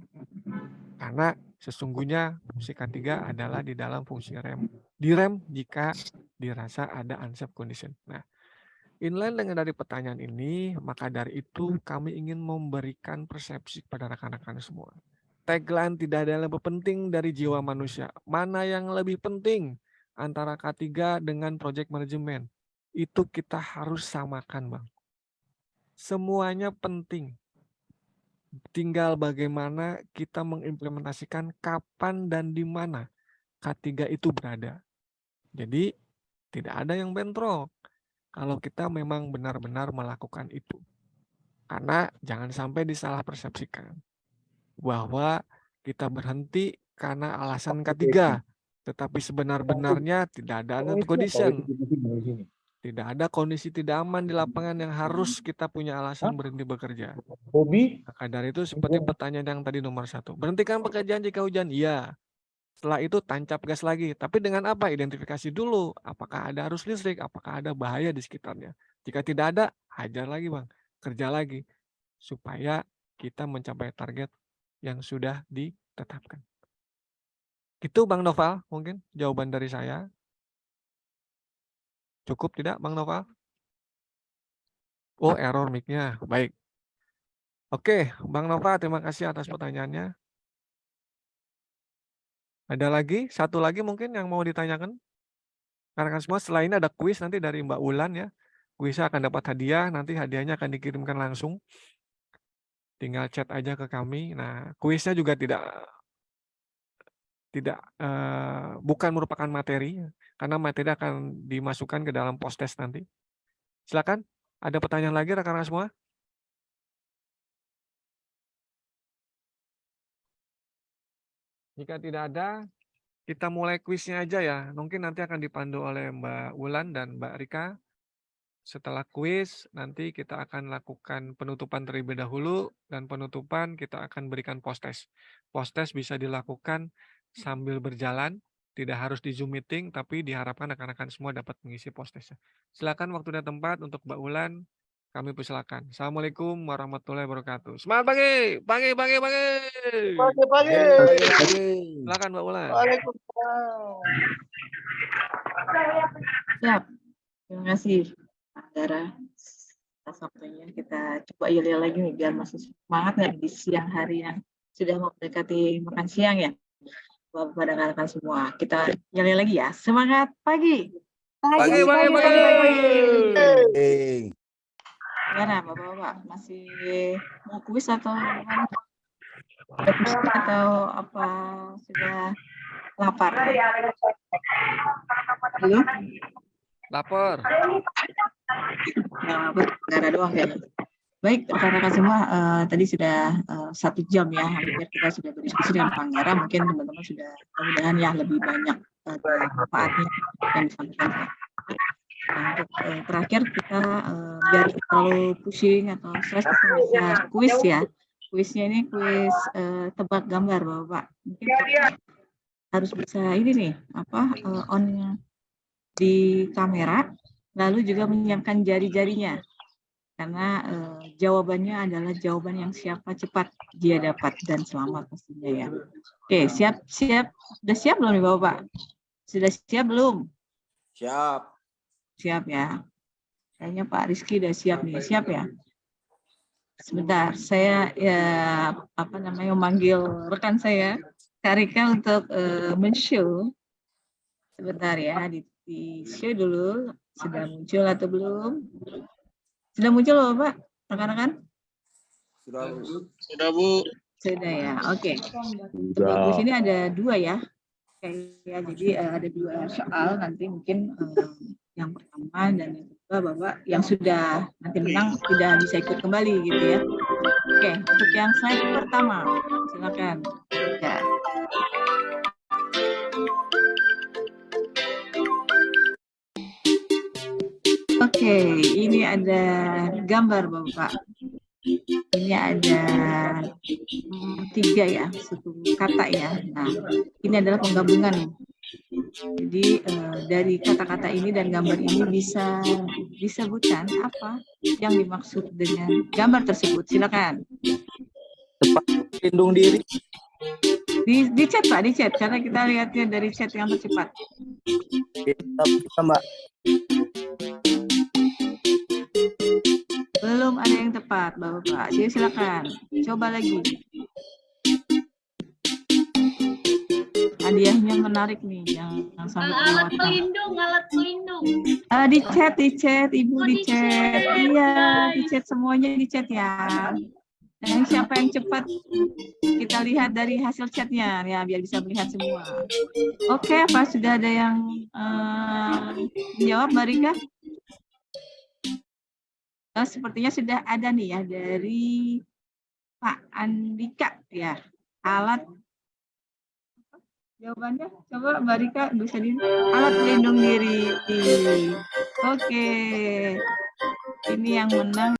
Karena sesungguhnya fungsi K3 adalah di dalam fungsi rem. Direm jika dirasa ada unsafe condition. Nah, inline dengan dari pertanyaan ini, maka dari itu kami ingin memberikan persepsi kepada rekan-rekan semua. Tagline tidak ada yang lebih penting dari jiwa manusia. Mana yang lebih penting antara K3 dengan project management? Itu kita harus samakan, Bang. Semuanya penting. Tinggal bagaimana kita mengimplementasikan kapan dan di mana K3 itu berada. Jadi tidak ada yang bentrok kalau kita memang benar-benar melakukan itu. Karena jangan sampai disalah persepsikan bahwa kita berhenti karena alasan K3, tetapi sebenar-benarnya tidak ada condition. Tidak ada kondisi tidak aman di lapangan yang harus kita punya alasan berhenti bekerja. Maka dari itu seperti pertanyaan yang tadi nomor 1. Berhentikan pekerjaan jika hujan? Iya. Setelah itu tancap gas lagi. Tapi dengan apa? Identifikasi dulu. Apakah ada arus listrik? Apakah ada bahaya di sekitarnya? Jika tidak ada, hajar lagi, Bang. Kerja lagi. Supaya kita mencapai target yang sudah ditetapkan. Itu Bang Noval mungkin jawaban dari saya. Cukup tidak Bang Noval? Oh, error mic-nya. Baik. Oke, Bang Nova, terima kasih atas pertanyaannya. Ada lagi? Satu lagi mungkin yang mau ditanyakan? Rekan semua, setelah ini ada kuis nanti dari Mbak Wulan ya. Kuisnya akan dapat hadiah, nanti hadiahnya akan dikirimkan langsung. Tinggal chat aja ke kami. Nah, kuisnya juga bukan merupakan materi, karena materi akan dimasukkan ke dalam post-test nanti. Silakan, ada pertanyaan lagi rekan-rekan semua? Jika tidak ada, kita mulai kuisnya aja ya. Mungkin nanti akan dipandu oleh Mbak Wulan dan Mbak Rika. Setelah kuis, nanti kita akan lakukan penutupan terlebih dahulu, dan penutupan kita akan berikan post-test. Post-test bisa dilakukan sambil berjalan, tidak harus di Zoom meeting, tapi diharapkan rekan-rekan semua dapat mengisi post-testnya. Silakan waktu dan tempat untuk Mbak Wulan, kami persilakan. Assalamualaikum warahmatullahi wabarakatuh. Semangat pagi, pagi. Silakan Mbak Wulan. Siap. Terima kasih, Dara. Atas waktunya kita coba yel lagi nih biar masih semangat nih di siang hari yang sudah mau mendekati makan siang ya. Bapak dan rekan semua, kita yel lagi ya. Semangat pagi. Pagi. Gimana Bapak-bapak, masih mau kuis atau gimana? Ada kuis atau apa sudah lapar? Halo? Lapor. Nah, negara doang kayaknya. Baik, rekan-rekan semua, tadi sudah 1 jam ya, hampir kita sudah berdiskusi dengan Panggara. Mungkin teman-teman sudah mudah-mudahan ya lebih banyak manfaatnya yang disampaikan. Nah, untuk terakhir kita biar terlalu pusing atau stres, kita bisa kuis ya. Kuisnya ini kuis tebak gambar, Bapak. Mungkin harus bisa ini nih, on di kamera, lalu juga menyiapkan jari-jarinya. Karena jawabannya adalah jawaban yang siapa cepat dia dapat dan selamat pastinya ya. Oke, siap. Sudah siap belum nih Bapak? Sudah siap belum? Siap. Siap ya. Kayaknya Pak Rizky udah siap nih. Siap ya? Sebentar, saya memanggil rekan saya, Karika, untuk men-show. Sebentar ya, di-show dulu. Sudah muncul atau belum? Sudah muncul loh Pak, rekan-rekan? Sudah Bu. Sudah ya, oke. Bagus, ini ada 2 ya. Ya, jadi ada 2 soal, nanti mungkin yang pertama dan yang kedua Bapak yang sudah nanti menang tidak bisa ikut kembali gitu ya. Oke, untuk yang slide pertama, silakan. Ya. Oke, ini ada gambar Bapak. Ini ada 3 ya, 1 kata ya. Nah, ini adalah penggabungan. Jadi dari kata-kata ini dan gambar ini bisa disebutkan apa yang dimaksud dengan gambar tersebut. Silakan. Cepat lindung diri. Di chat Pak, di chat karena kita lihatnya dari chat yang tercepat. Kita Mbak. Belum ada yang tepat, Bapak. Jadi silakan. Coba lagi. Hadiahnya menarik nih, jangan sampai alat kelewatan. pelindung. Di chat, Ibu di chat. Iya, di chat semuanya di chat ya. Dan siapa yang cepat kita lihat dari hasil chatnya ya, biar bisa melihat semua. Oke, apa sudah ada yang menjawab, Mbak Rika? Sepertinya sudah ada nih ya dari Pak Andika ya. Alat jawabannya coba Mbak Rika bisa alat pelindung diri. Oke. Ini yang menang